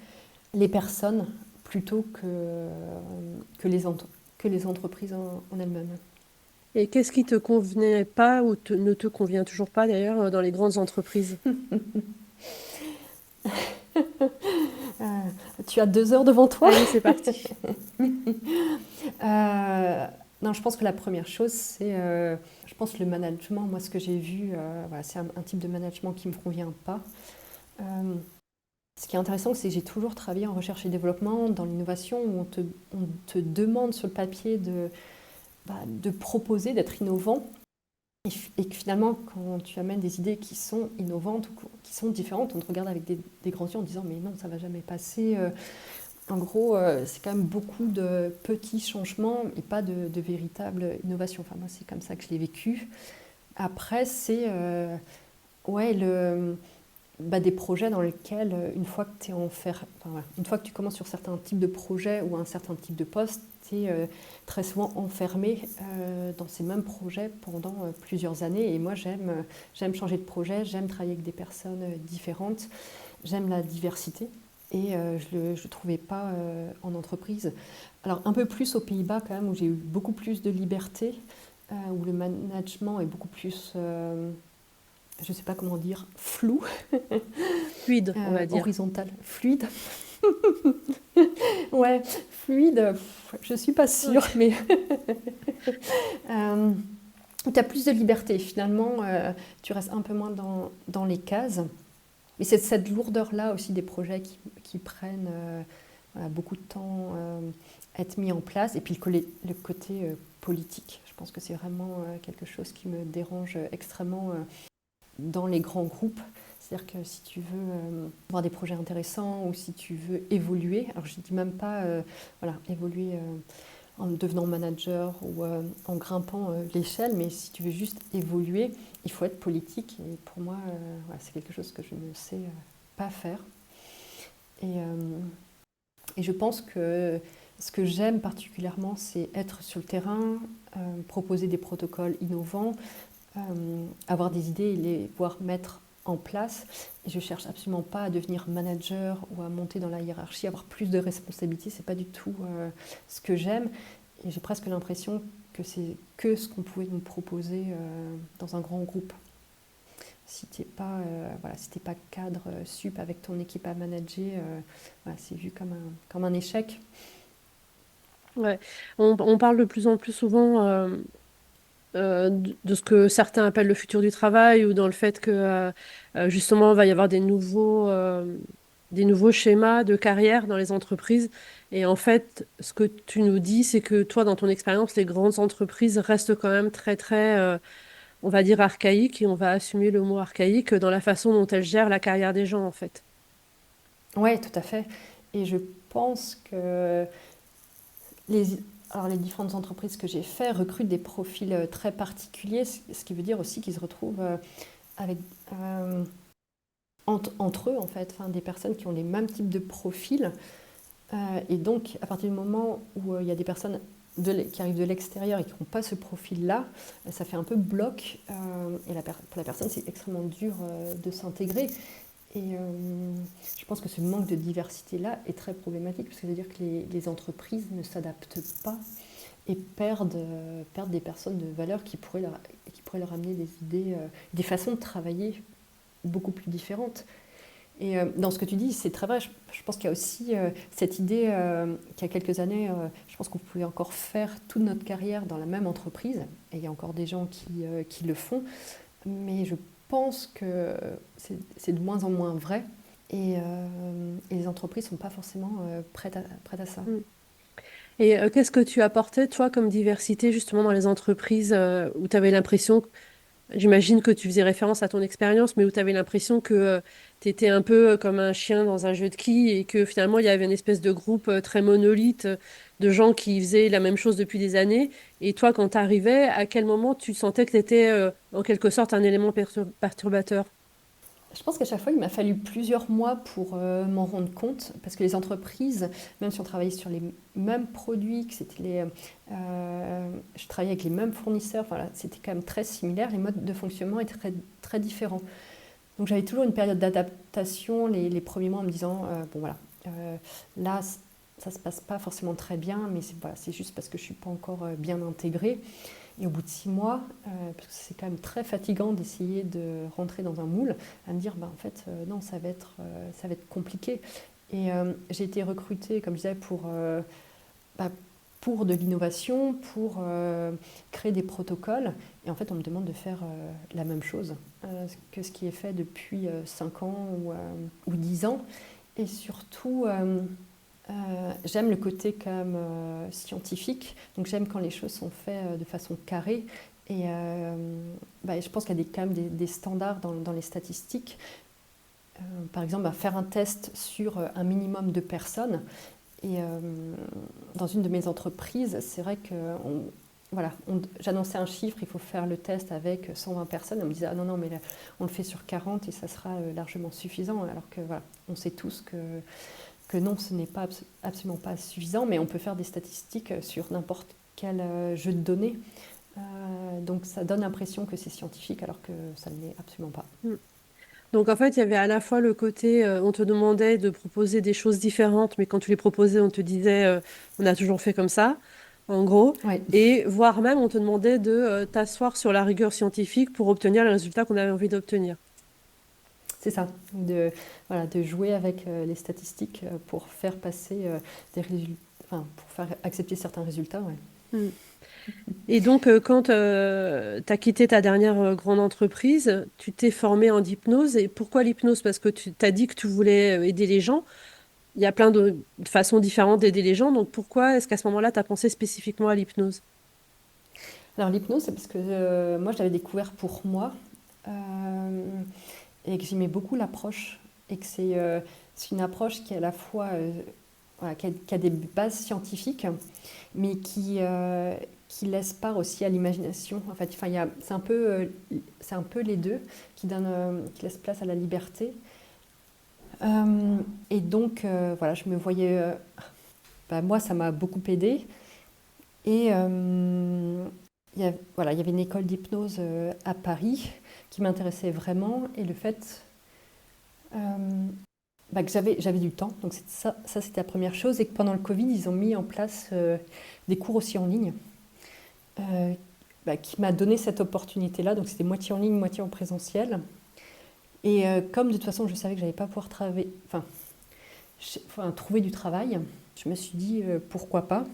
les personnes plutôt que les entreprises en elles-mêmes. Et qu'est-ce qui te convenait pas ou ne te convient toujours pas d'ailleurs dans les grandes entreprises? Euh, Tu as 2 heures devant toi. Allez, c'est parti. Non, je pense que la première chose, c'est, je pense le management. Moi, ce que j'ai vu, voilà, c'est un type de management qui ne me convient pas. Euh, Ce qui est intéressant, c'est que j'ai toujours travaillé en recherche et développement, dans l'innovation, où on te demande sur le papier de proposer, d'être innovant. Et que finalement, quand tu amènes des idées qui sont innovantes ou qui sont différentes, on te regarde avec des grands yeux en disant mais non, ça ne va jamais passer. En gros, c'est quand même beaucoup de petits changements et pas de véritable innovation. Enfin, moi, c'est comme ça que je l'ai vécu. Après, c'est ouais, des projets dans lesquels, une fois que une fois que tu commences sur certains types de projets ou un certain type de poste, tu es très souvent enfermé dans ces mêmes projets pendant plusieurs années. Et moi, j'aime changer de projet, j'aime travailler avec des personnes différentes, j'aime la diversité. Et je ne trouvais pas en entreprise. Alors un peu plus aux Pays-Bas quand même, où j'ai eu beaucoup plus de liberté, où le management est beaucoup plus, je ne sais pas comment dire, flou, Fluide, on va dire. horizontal, fluide. Ouais, fluide, je ne suis pas sûre, Ok. mais tu as plus de liberté. Finalement, tu restes un peu moins dans les cases. Mais c'est cette lourdeur-là aussi des projets qui prennent voilà, beaucoup de temps à être mis en place. Et puis le côté politique. Je pense que c'est vraiment quelque chose qui me dérange extrêmement dans les grands groupes. C'est-à-dire que si tu veux avoir des projets intéressants ou si tu veux évoluer, alors je ne dis même pas voilà, évoluer en devenant manager ou en grimpant l'échelle, mais si tu veux juste évoluer, il faut être politique. Et pour moi, voilà, c'est quelque chose que je ne sais pas faire. Et je pense que ce que j'aime particulièrement, c'est être sur le terrain, proposer des protocoles innovants, avoir des idées et les voir mettre en place. Et je cherche absolument pas à devenir manager ou à monter dans la hiérarchie, avoir plus de responsabilités. C'est pas du tout ce que j'aime. Et j'ai presque l'impression que c'est que ce qu'on pouvait nous proposer dans un grand groupe. Si tu n'es pas, voilà, si t'es pas cadre sup avec ton équipe à manager, voilà, c'est vu comme un échec. Ouais. On parle de plus en plus souvent de ce que certains appellent le futur du travail ou dans le fait que justement il va y avoir des nouveaux schémas de carrière dans les entreprises. Et en fait, ce que tu nous dis, c'est que toi, dans ton expérience, les grandes entreprises restent quand même très, très on va dire, archaïque, et on va assumer le mot archaïque dans la façon dont elles gèrent la carrière des gens, en fait. Ouais, tout à fait. Et je pense que les, les différentes entreprises que j'ai fait recrutent des profils très particuliers, ce qui veut dire aussi qu'ils se retrouvent avec, euh, entre eux, en fait, enfin, des personnes qui ont les mêmes types de profils. Et donc, à partir du moment où il y a des personnes qui arrivent de l'extérieur et qui n'ont pas ce profil-là, ça fait un peu bloc. Et pour la personne, c'est extrêmement dur de s'intégrer. Et je pense que ce manque de diversité-là est très problématique, parce que ça veut dire que les entreprises ne s'adaptent pas et perdent des personnes de valeur qui pourraient leur amener des idées, des façons de travailler beaucoup plus différentes. Et dans ce que tu dis, c'est très vrai. Je pense qu'il y a aussi cette idée qu'il y a quelques années, je pense qu'on pouvait encore faire toute notre carrière dans la même entreprise. Et il y a encore des gens qui le font. Mais je pense que c'est de moins en moins vrai. Et les entreprises ne sont pas forcément prêtes à ça. Mm. Et qu'est-ce que tu apportais, toi, comme diversité, justement, dans les entreprises où tu avais l'impression, j'imagine que tu faisais référence à ton expérience, mais où tu avais l'impression que tu étais un peu comme un chien dans un jeu de quilles et que finalement, il y avait une espèce de groupe très monolithe de gens qui faisaient la même chose depuis des années. Et toi, quand tu arrivais, à quel moment tu sentais que tu étais en quelque sorte un élément perturbateur? Je pense qu'à chaque fois, il m'a fallu plusieurs mois pour m'en rendre compte, parce que les entreprises, même si on travaillait sur les mêmes produits, je travaillais avec les mêmes fournisseurs, voilà, c'était quand même très similaire, les modes de fonctionnement étaient très, très différents. Donc j'avais toujours une période d'adaptation les premiers mois en me disant, bon voilà, là, ça se passe pas forcément très bien, mais c'est juste parce que je suis pas encore bien intégrée. Et au bout de 6 mois, parce que c'est quand même très fatigant d'essayer de rentrer dans un moule, à me dire, bah, en fait, non, ça va être compliqué. Et j'ai été recrutée, comme je disais, bah, pour de l'innovation, pour créer des protocoles. Et en fait, on me demande de faire la même chose que ce qui est fait depuis 5 ans ou 10 ans. Et surtout, j'aime le côté quand même scientifique, donc j'aime quand les choses sont faites de façon carrée. Et je pense qu'il y a quand même des standards dans les statistiques. Par exemple, faire un test sur un minimum de personnes. Et dans une de mes entreprises, c'est vrai que voilà, j'annonçais un chiffre, il faut faire le test avec 120 personnes. On me disait, ah non, non, mais là, on le fait sur 40 et ça sera largement suffisant. Alors que voilà, on sait tous que non, ce n'est pas absolument pas suffisant, mais on peut faire des statistiques sur n'importe quel jeu de données. Donc ça donne l'impression que c'est scientifique alors que ça ne l'est absolument pas. Mm. Donc en fait, il y avait à la fois le côté, on te demandait de proposer des choses différentes, mais quand tu les proposais, on te disait, on a toujours fait comme ça, en gros, Oui, et voire même, on te demandait de t'asseoir sur la rigueur scientifique pour obtenir les résultats qu'on avait envie d'obtenir. c'est ça, voilà, de jouer avec les statistiques pour faire passer des résultats, enfin, pour faire accepter certains résultats. Ouais. Mm. Et donc, quand tu as quitté ta dernière grande entreprise, tu t'es formé en hypnose. Et pourquoi l'hypnose? Parce que tu t'as dit que tu voulais aider les gens. Il y a plein de façons différentes d'aider les gens. Donc, pourquoi est-ce qu'à ce moment-là, tu as pensé spécifiquement à l'hypnose? Alors l'hypnose, c'est parce que moi je l'avais découvert pour moi euh, et que j'aimais beaucoup l'approche et que c'est une approche qui est à la fois voilà, qui a des bases scientifiques, mais qui laisse part aussi à l'imagination. En fait, enfin, c'est un peu les deux qui laissent place à la liberté. Et donc, voilà, je me voyais. Moi, ça m'a beaucoup aidé. Et voilà, il y avait une école d'hypnose à Paris qui m'intéressait vraiment. Et le fait euh, que j'avais du temps, donc ça c'était la première chose. Et que pendant le Covid, ils ont mis en place des cours aussi en ligne, euh, qui m'a donné cette opportunité-là. Donc c'était moitié en ligne, moitié en présentiel. Et comme de toute façon, je savais que j'allais pas pouvoir trouver du travail, je me suis dit pourquoi pas.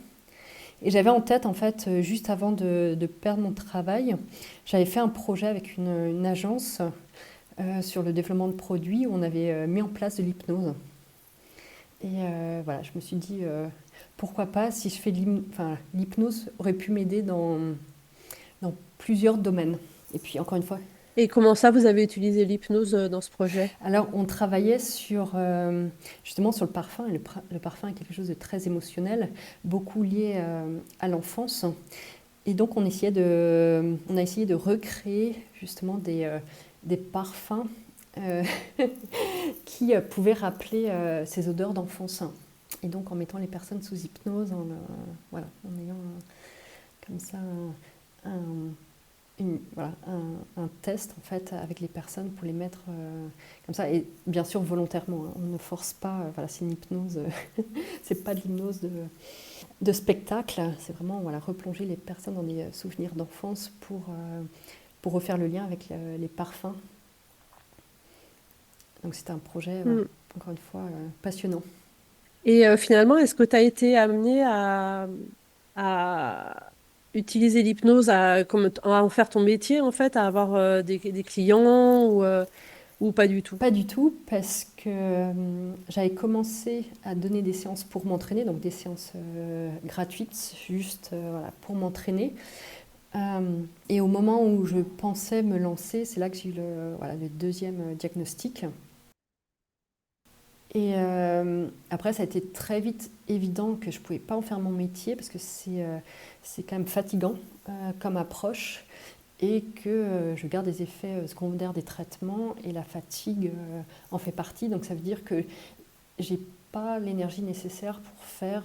Et j'avais en tête, en fait, juste avant de perdre mon travail, j'avais fait un projet avec une agence sur le développement de produits où on avait mis en place de l'hypnose. Et voilà, je me suis dit, pourquoi pas, si je fais l'hypnose aurait pu m'aider dans plusieurs domaines. Et puis encore une fois, Et comment ça, vous avez utilisé l'hypnose dans ce projet? alors on travaillait justement sur le parfum, et le parfum est quelque chose de très émotionnel, beaucoup lié à l'enfance. Et donc on a essayé de recréer justement des parfums euh, qui pouvaient rappeler ces odeurs d'enfance. Et donc en mettant les personnes sous hypnose, voilà, en ayant comme ça un test en fait avec les personnes pour les mettre comme ça, et bien sûr volontairement, hein, on ne force pas, voilà, c'est une hypnose, c'est pas de l'hypnose de spectacle, c'est vraiment, voilà, replonger les personnes dans des souvenirs d'enfance pour refaire le lien avec les parfums. Donc c'était un projet, voilà, Hmm. encore une fois, passionnant. Et finalement, est-ce que tu as été amené à utiliser l'hypnose, à en faire ton métier, en fait, à avoir des clients ou pas du tout? Pas du tout, parce que j'avais commencé à donner des séances pour m'entraîner, donc des séances gratuites, juste voilà, pour m'entraîner. Et au moment où je pensais me lancer, c'est là que j'ai eu voilà, le deuxième diagnostic. Et après, ça a été très vite évident que je ne pouvais pas en faire mon métier parce que c'est quand même fatigant comme approche et que je garde des effets secondaires des traitements et la fatigue en fait partie. Donc ça veut dire que j'ai pas l'énergie nécessaire pour faire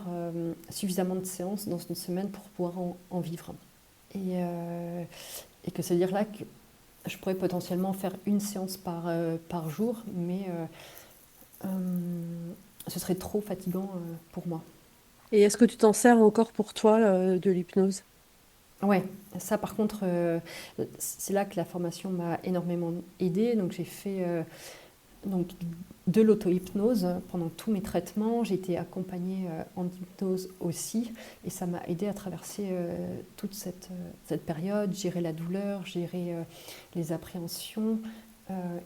suffisamment de séances dans une semaine pour pouvoir en vivre. Et que ça veut dire là que je pourrais potentiellement faire une séance par jour, mais ce serait trop fatigant pour moi. Et est-ce que tu t'en sers encore pour toi, de l'hypnose? Ouais, ça par contre, c'est là que la formation m'a énormément aidée. Donc j'ai fait donc, de l'auto-hypnose pendant tous mes traitements. J'ai été accompagnée en hypnose aussi. Et ça m'a aidée à traverser toute cette période, gérer la douleur, gérer les appréhensions.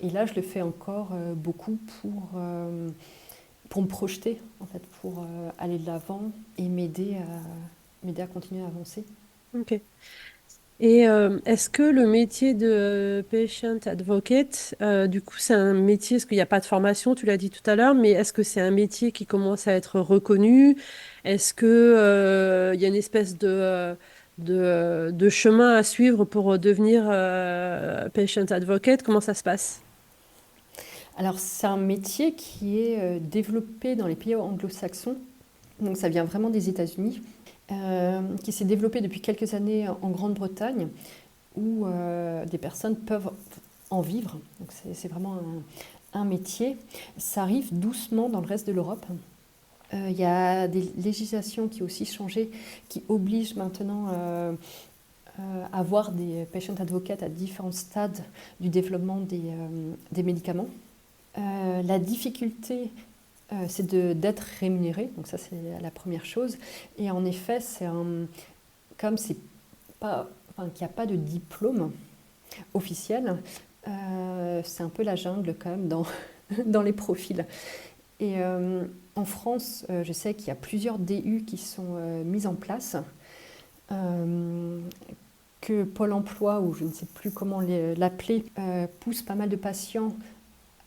Et là, je le fais encore beaucoup pour me projeter, en fait, pour aller de l'avant et m'aider à continuer à avancer. Ok. Et est-ce que le métier de patient advocate, du coup, c'est un métier, parce qu'il n'y a pas de formation, tu l'as dit tout à l'heure, mais est-ce que c'est un métier qui commence à être reconnu? Est-ce que, il y a une espèce de chemin à suivre pour devenir patient advocate? Comment ça se passe? Alors, c'est un métier qui est développé dans les pays anglo-saxons, donc ça vient vraiment des États-Unis, qui s'est développé depuis quelques années en Grande-Bretagne, où des personnes peuvent en vivre. Donc, c'est vraiment un métier. Ça arrive doucement dans le reste de l'Europe. Il y a des législations qui ont aussi changé, qui obligent maintenant à avoir des patient advocates à différents stades du développement des médicaments. La difficulté, c'est d'être rémunéré, donc ça c'est la première chose. Et en effet, comme c'est pas, enfin, qu'il n'y a pas de diplôme officiel, c'est un peu la jungle quand même dans les profils. Et en France, je sais qu'il y a plusieurs DU qui sont mises en place, que Pôle emploi, ou je ne sais plus comment l'appeler, pousse pas mal de patients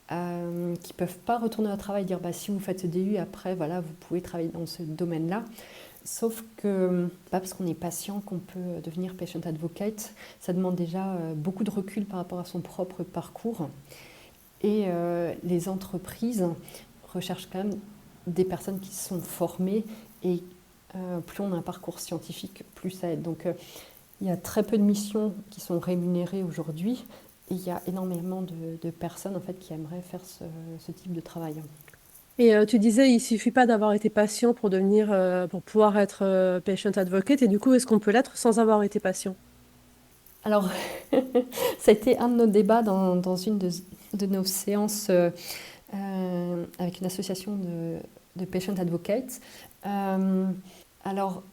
qui ne peuvent pas retourner au travail et dire bah, si vous faites ce DU, après voilà, vous pouvez travailler dans ce domaine-là. Sauf que pas parce qu'on est patient qu'on peut devenir patient advocate. Ça demande déjà beaucoup de recul par rapport à son propre parcours. Et les entreprises recherchent quand même des personnes qui sont formées et plus on a un parcours scientifique, plus ça aide. Donc il y a très peu de missions qui sont rémunérées aujourd'hui. Et il y a énormément de personnes en fait, qui aimeraient faire ce type de travail. Et tu disais, il suffit pas d'avoir été patient pour pouvoir être patient advocate. Et du coup, est-ce qu'on peut l'être sans avoir été patient? Alors, ça a été un de nos débats dans une de nos séances avec une association de patient advocates. Alors,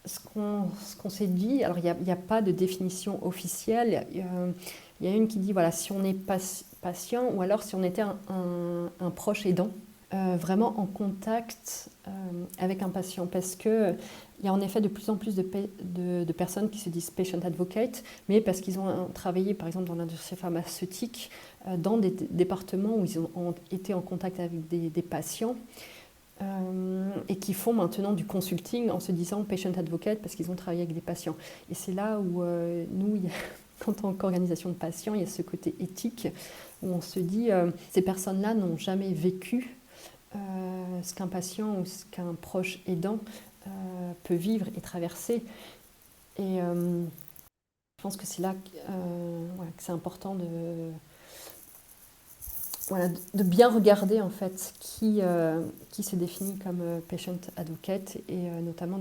ce qu'on s'est dit, alors il n'y a pas de définition officielle. Il y a une qui dit, voilà, si on est patient ou alors si on était un proche aidant. vraiment en contact avec un patient, parce que il y a en effet de plus en plus de personnes qui se disent patient advocate, mais parce qu'ils ont travaillé par exemple dans l'industrie pharmaceutique, dans des départements où ils ont été en contact avec des patients, et qui font maintenant du consulting en se disant patient advocate parce qu'ils ont travaillé avec des patients. Et c'est là où nous, en tant qu'organisation de patients, il y a ce côté éthique où on se dit ces personnes-là n'ont jamais vécu ce qu'un patient ou ce qu'un proche aidant peut vivre et traverser. Et je pense que c'est là voilà, que c'est important de bien regarder en fait qui se définit comme patient advocate, et notamment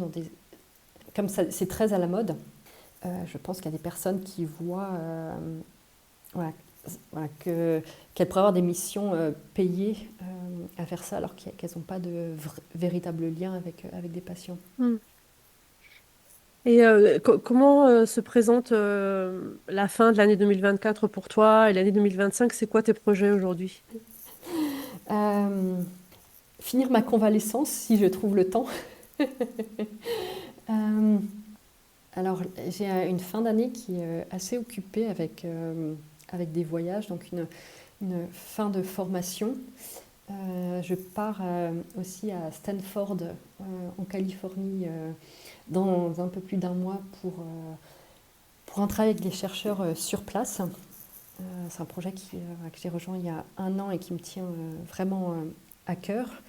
comme ça, c'est très à la mode. Je pense qu'il y a des personnes qui voient voilà, qu'elles pourraient avoir des missions payées à faire ça, alors qu'elles n'ont pas de véritable lien avec des patients. Hmm. Et comment se présente la fin de l'année 2024 pour toi et l'année 2025? C'est quoi tes projets aujourd'hui? Euh, Finir ma convalescence si je trouve le temps. Euh, alors, j'ai une fin d'année qui est assez occupée avec des voyages, donc une fin de formation. Je pars aussi à Stanford, en Californie, dans un peu plus d'un mois pour un travail avec des chercheurs sur place. C'est un projet que j'ai rejoint il y a un an et qui me tient vraiment à cœur.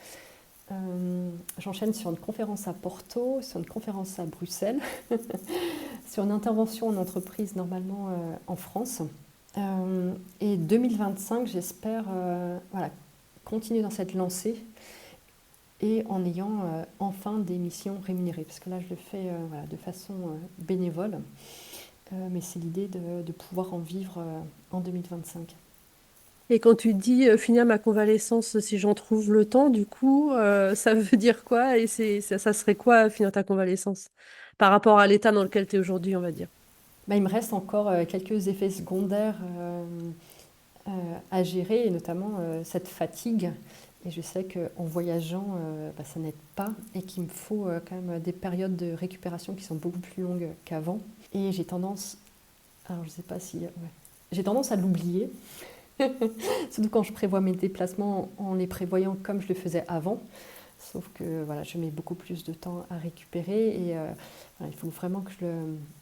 J'enchaîne sur une conférence à Porto, sur une conférence à Bruxelles, sur une intervention en entreprise normalement en France. Et 2025, j'espère voilà, continuer dans cette lancée et en ayant enfin des missions rémunérées. Parce que là, je le fais voilà, de façon bénévole. Mais c'est l'idée de pouvoir en vivre en 2025. Et quand tu dis finir ma convalescence si j'en trouve le temps, du coup, ça veut dire quoi? Et ça serait quoi finir ta convalescence par rapport à l'état dans lequel tu es aujourd'hui, on va dire? Bah, il me reste encore quelques effets secondaires à gérer, et notamment cette fatigue. Et je sais qu'en voyageant, bah, ça n'aide pas, et qu'il me faut quand même des périodes de récupération qui sont beaucoup plus longues qu'avant. Et j'ai tendance, alors je sais pas si, ouais, j'ai tendance à l'oublier, surtout quand je prévois mes déplacements en les prévoyant comme je le faisais avant. Sauf que voilà, je mets beaucoup plus de temps à récupérer, et voilà, il faut vraiment que je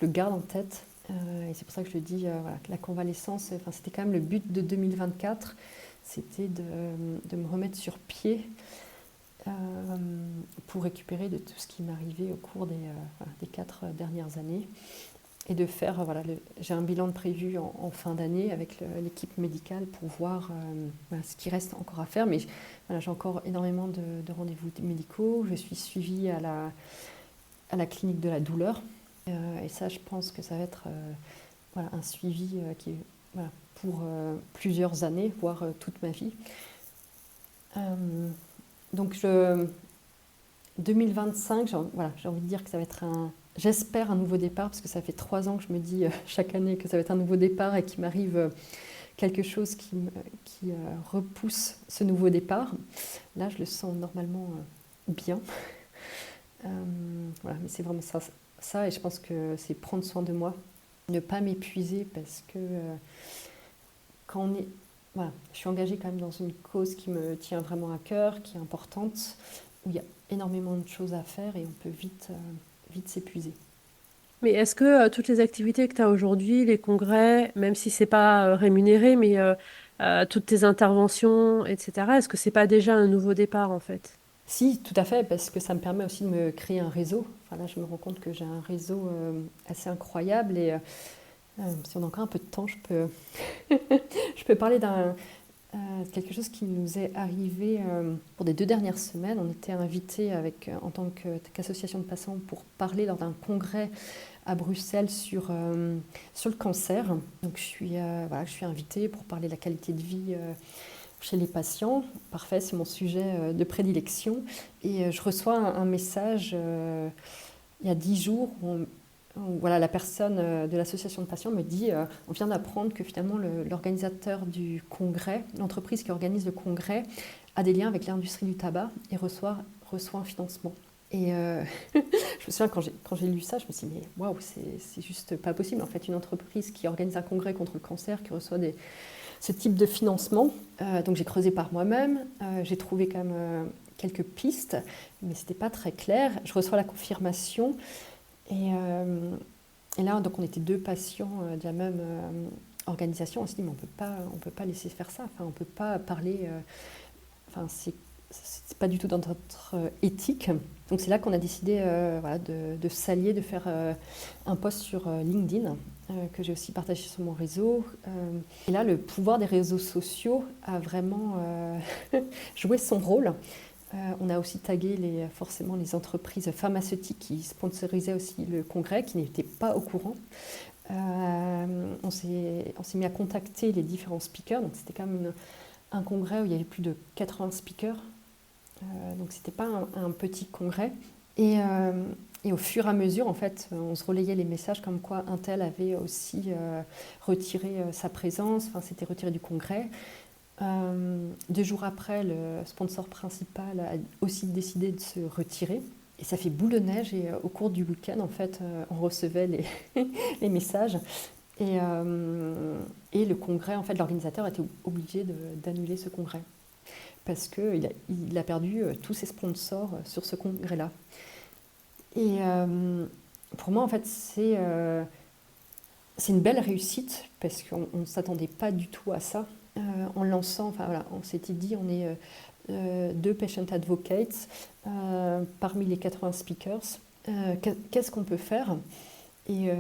le garde en tête. Et c'est pour ça que je le dis, voilà, que la convalescence, enfin, c'était quand même le but de 2024, c'était de me remettre sur pied euh, pour récupérer de tout ce qui m'arrivait au cours voilà, des 4 dernières années. Et de faire, voilà, j'ai un bilan de prévu en fin d'année avec l'équipe médicale pour voir voilà, ce qui reste encore à faire. Mais voilà, j'ai encore énormément de rendez-vous médicaux. Je suis suivie à la clinique de la douleur. Et ça, je pense que ça va être voilà, un suivi qui est voilà, pour plusieurs années, voire toute ma vie. Donc 2025, voilà, j'ai envie de dire que ça va être j'espère un nouveau départ, parce que ça fait 3 ans que je me dis chaque année que ça va être un nouveau départ, et qu'il m'arrive quelque chose qui repousse ce nouveau départ. Là, je le sens normalement bien. Voilà, mais c'est vraiment ça, et je pense que c'est prendre soin de moi, ne pas m'épuiser, parce que quand on est... Voilà, je suis engagée quand même dans une cause qui me tient vraiment à cœur, qui est importante, où il y a énormément de choses à faire, et on peut vite s'épuiser. Mais est-ce que toutes les activités que tu as aujourd'hui, les congrès, même si c'est pas rémunéré, mais toutes tes interventions, etc., est-ce que c'est pas déjà un nouveau départ en fait? Si, tout à fait, parce que ça me permet aussi de me créer un réseau. Enfin, là, je me rends compte que j'ai un réseau assez incroyable, et si on a encore un peu de temps, je peux parler quelque chose qui nous est arrivé pour des 2 dernières semaines. On était invités en tant qu'association de patients pour parler lors d'un congrès à Bruxelles sur le cancer. Donc je suis invitée pour parler de la qualité de vie chez les patients. Parfait, c'est mon sujet de prédilection. Et je reçois un message il y a 10 jours où voilà, la personne de l'association de patients me dit on vient d'apprendre que finalement l'organisateur du congrès, l'entreprise qui organise le congrès, a des liens avec l'industrie du tabac et reçoit un financement. Et je me souviens, quand j'ai lu ça, je me suis dit, mais waouh, c'est juste pas possible. En fait, une entreprise qui organise un congrès contre le cancer, qui reçoit ce type de financement. Donc j'ai creusé par moi-même, j'ai trouvé quand même quelques pistes, mais c'était pas très clair. Je reçois la confirmation. Et là, donc on était 2 patients de la même organisation. On s'est dit, mais on peut pas laisser faire ça. Enfin, on peut pas parler. Enfin, c'est pas du tout dans notre éthique. Donc c'est là qu'on a décidé voilà, de s'allier, de faire un post sur LinkedIn que j'ai aussi partagé sur mon réseau. Et là, le pouvoir des réseaux sociaux a vraiment joué son rôle. On a aussi tagué forcément les entreprises pharmaceutiques qui sponsorisaient aussi le congrès, qui n'étaient pas au courant. On s'est mis à contacter les différents speakers. Donc c'était quand même un congrès où il y avait plus de 80 speakers. Donc c'était pas un petit congrès. Et au fur et à mesure, en fait, on se relayait les messages comme quoi Intel avait aussi retiré sa présence, enfin s'était retiré du congrès. 2 jours après, le sponsor principal a aussi décidé de se retirer. Et ça fait boule de neige et au cours du week-end, en fait, on recevait les messages. Et le congrès, en fait, l'organisateur était obligé d'annuler ce congrès parce qu'il a perdu tous ses sponsors sur ce congrès-là. Et pour moi, en fait, c'est une belle réussite parce qu'on ne s'attendait pas du tout à ça. En lançant, enfin voilà, on s'était dit, on est 2 patient advocates parmi les 80 speakers. Qu'est-ce qu'on peut faire? Et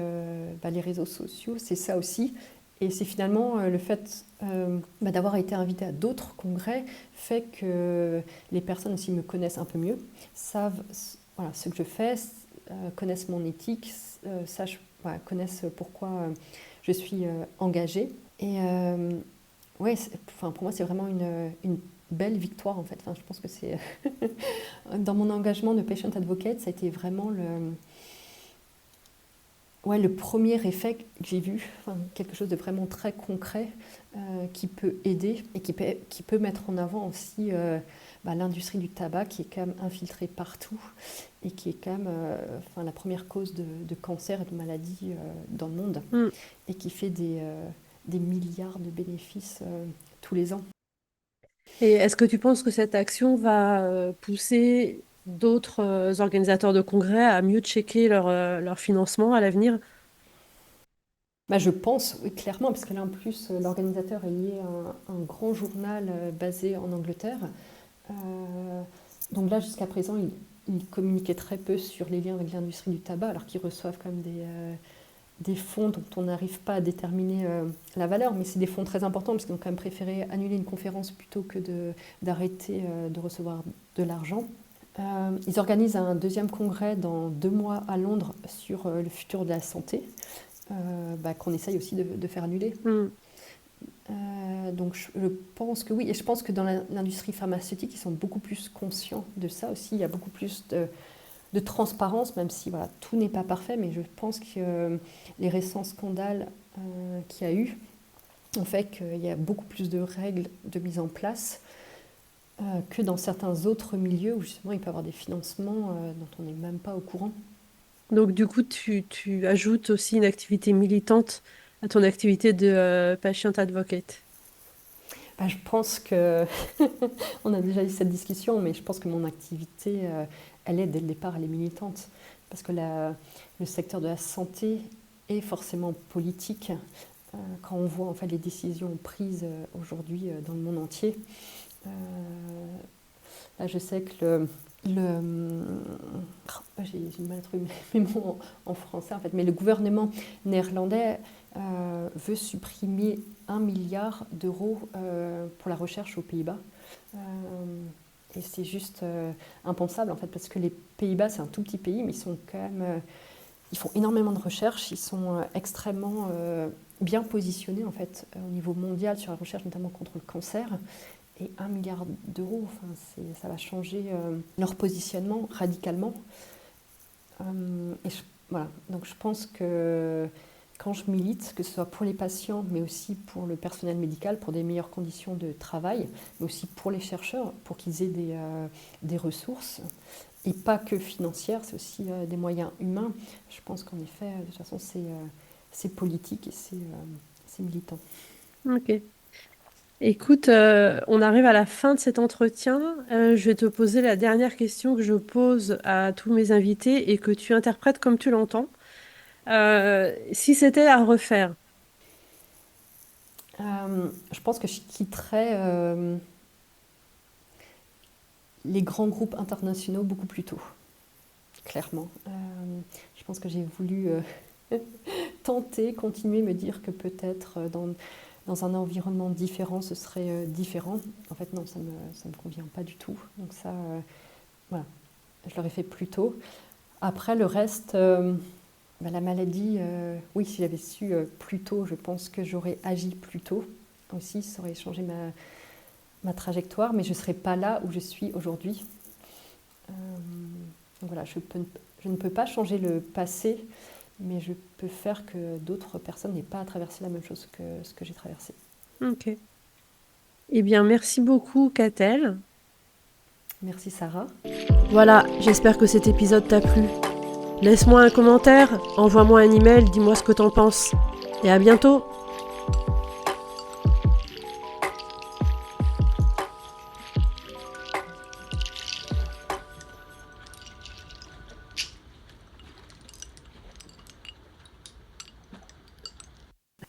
les réseaux sociaux, c'est ça aussi. Et c'est finalement le fait d'avoir été invité à d'autres congrès fait que les personnes aussi me connaissent un peu mieux, savent voilà, ce que je fais, connaissent mon éthique, connaissent pourquoi je suis engagée. Et ouais, pour moi, c'est vraiment une belle victoire en fait. Enfin, je pense que c'est dans mon engagement de patient advocate, ça a été vraiment le premier effet que j'ai vu, enfin, quelque chose de vraiment très concret qui peut aider et qui peut mettre en avant aussi l'industrie du tabac qui est quand même infiltrée partout et qui est quand même la première cause de cancer et de maladies dans le monde et qui fait des milliards de bénéfices tous les ans. Et est-ce que tu penses que cette action va pousser d'autres organisateurs de congrès à mieux checker leur financement à l'avenir? Je pense, oui, clairement, parce que là, en plus, l'organisateur est lié à un grand journal basé en Angleterre. Donc là, jusqu'à présent, il communiquait très peu sur les liens avec l'industrie du tabac, alors qu'ils reçoivent quand même des fonds dont on n'arrive pas à déterminer la valeur, mais c'est des fonds très importants, parce qu'ils ont quand même préféré annuler une conférence plutôt que d'arrêter de recevoir de l'argent. Ils organisent un 2e congrès dans 2 mois à Londres sur le futur de la santé. Qu'on essaye aussi de faire annuler. Donc je pense que oui, et je pense que dans l'industrie pharmaceutique, ils sont beaucoup plus conscients de ça aussi. Il y a beaucoup plus de transparence, même si voilà, tout n'est pas parfait, mais je pense que les récents scandales qu'il y a eu ont fait qu'il y a beaucoup plus de règles de mise en place que dans certains autres milieux où justement il peut y avoir des financements dont on n'est même pas au courant. Donc du coup, tu ajoutes aussi une activité militante à ton activité de patient advocate. Je pense que, on a déjà eu cette discussion, mais je pense que mon activité, elle est dès le départ, elle est militante. Parce que le secteur de la santé est forcément politique. Quand on voit en fait les décisions prises aujourd'hui dans le monde entier, là je sais que j'ai mal trouvé mes mots en français en fait, mais le gouvernement néerlandais veut supprimer 1 milliard d'euros pour la recherche aux Pays-Bas. Et c'est juste impensable en fait, parce que les Pays-Bas c'est un tout petit pays, mais ils sont quand même, ils font énormément de recherche, ils sont extrêmement bien positionnés en fait au niveau mondial sur la recherche, notamment contre le cancer. Et 1 milliard d'euros, enfin, ça va changer leur positionnement radicalement. Voilà. Donc je pense que quand je milite, que ce soit pour les patients, mais aussi pour le personnel médical, pour des meilleures conditions de travail, mais aussi pour les chercheurs, pour qu'ils aient des ressources, et pas que financières, c'est aussi des moyens humains. Je pense qu'en effet, de toute façon, c'est politique et c'est militant. Ok. Écoute, on arrive à la fin de cet entretien. Je vais te poser la dernière question que je pose à tous mes invités et que tu interprètes comme tu l'entends. Si c'était à refaire, Je pense que je quitterais les grands groupes internationaux beaucoup plus tôt, clairement. Je pense que j'ai voulu tenter, continuer, me dire que peut-être dans un environnement différent, ce serait différent. En fait, non, ça me convient pas du tout. Donc ça, voilà, je l'aurais fait plus tôt. Après, le reste, la maladie, oui, si j'avais su plus tôt, je pense que j'aurais agi plus tôt. Aussi, ça aurait changé ma trajectoire, mais je ne serais pas là où je suis aujourd'hui. Donc voilà, je ne peux pas changer le passé, mais je peux faire que d'autres personnes n'aient pas à traverser la même chose que ce que j'ai traversé. ok. Eh bien, merci beaucoup, Catel. Merci Sarah. Voilà, j'espère que cet épisode t'a plu. Laisse-moi un commentaire, envoie-moi un email, dis-moi ce que t'en penses. Et à bientôt!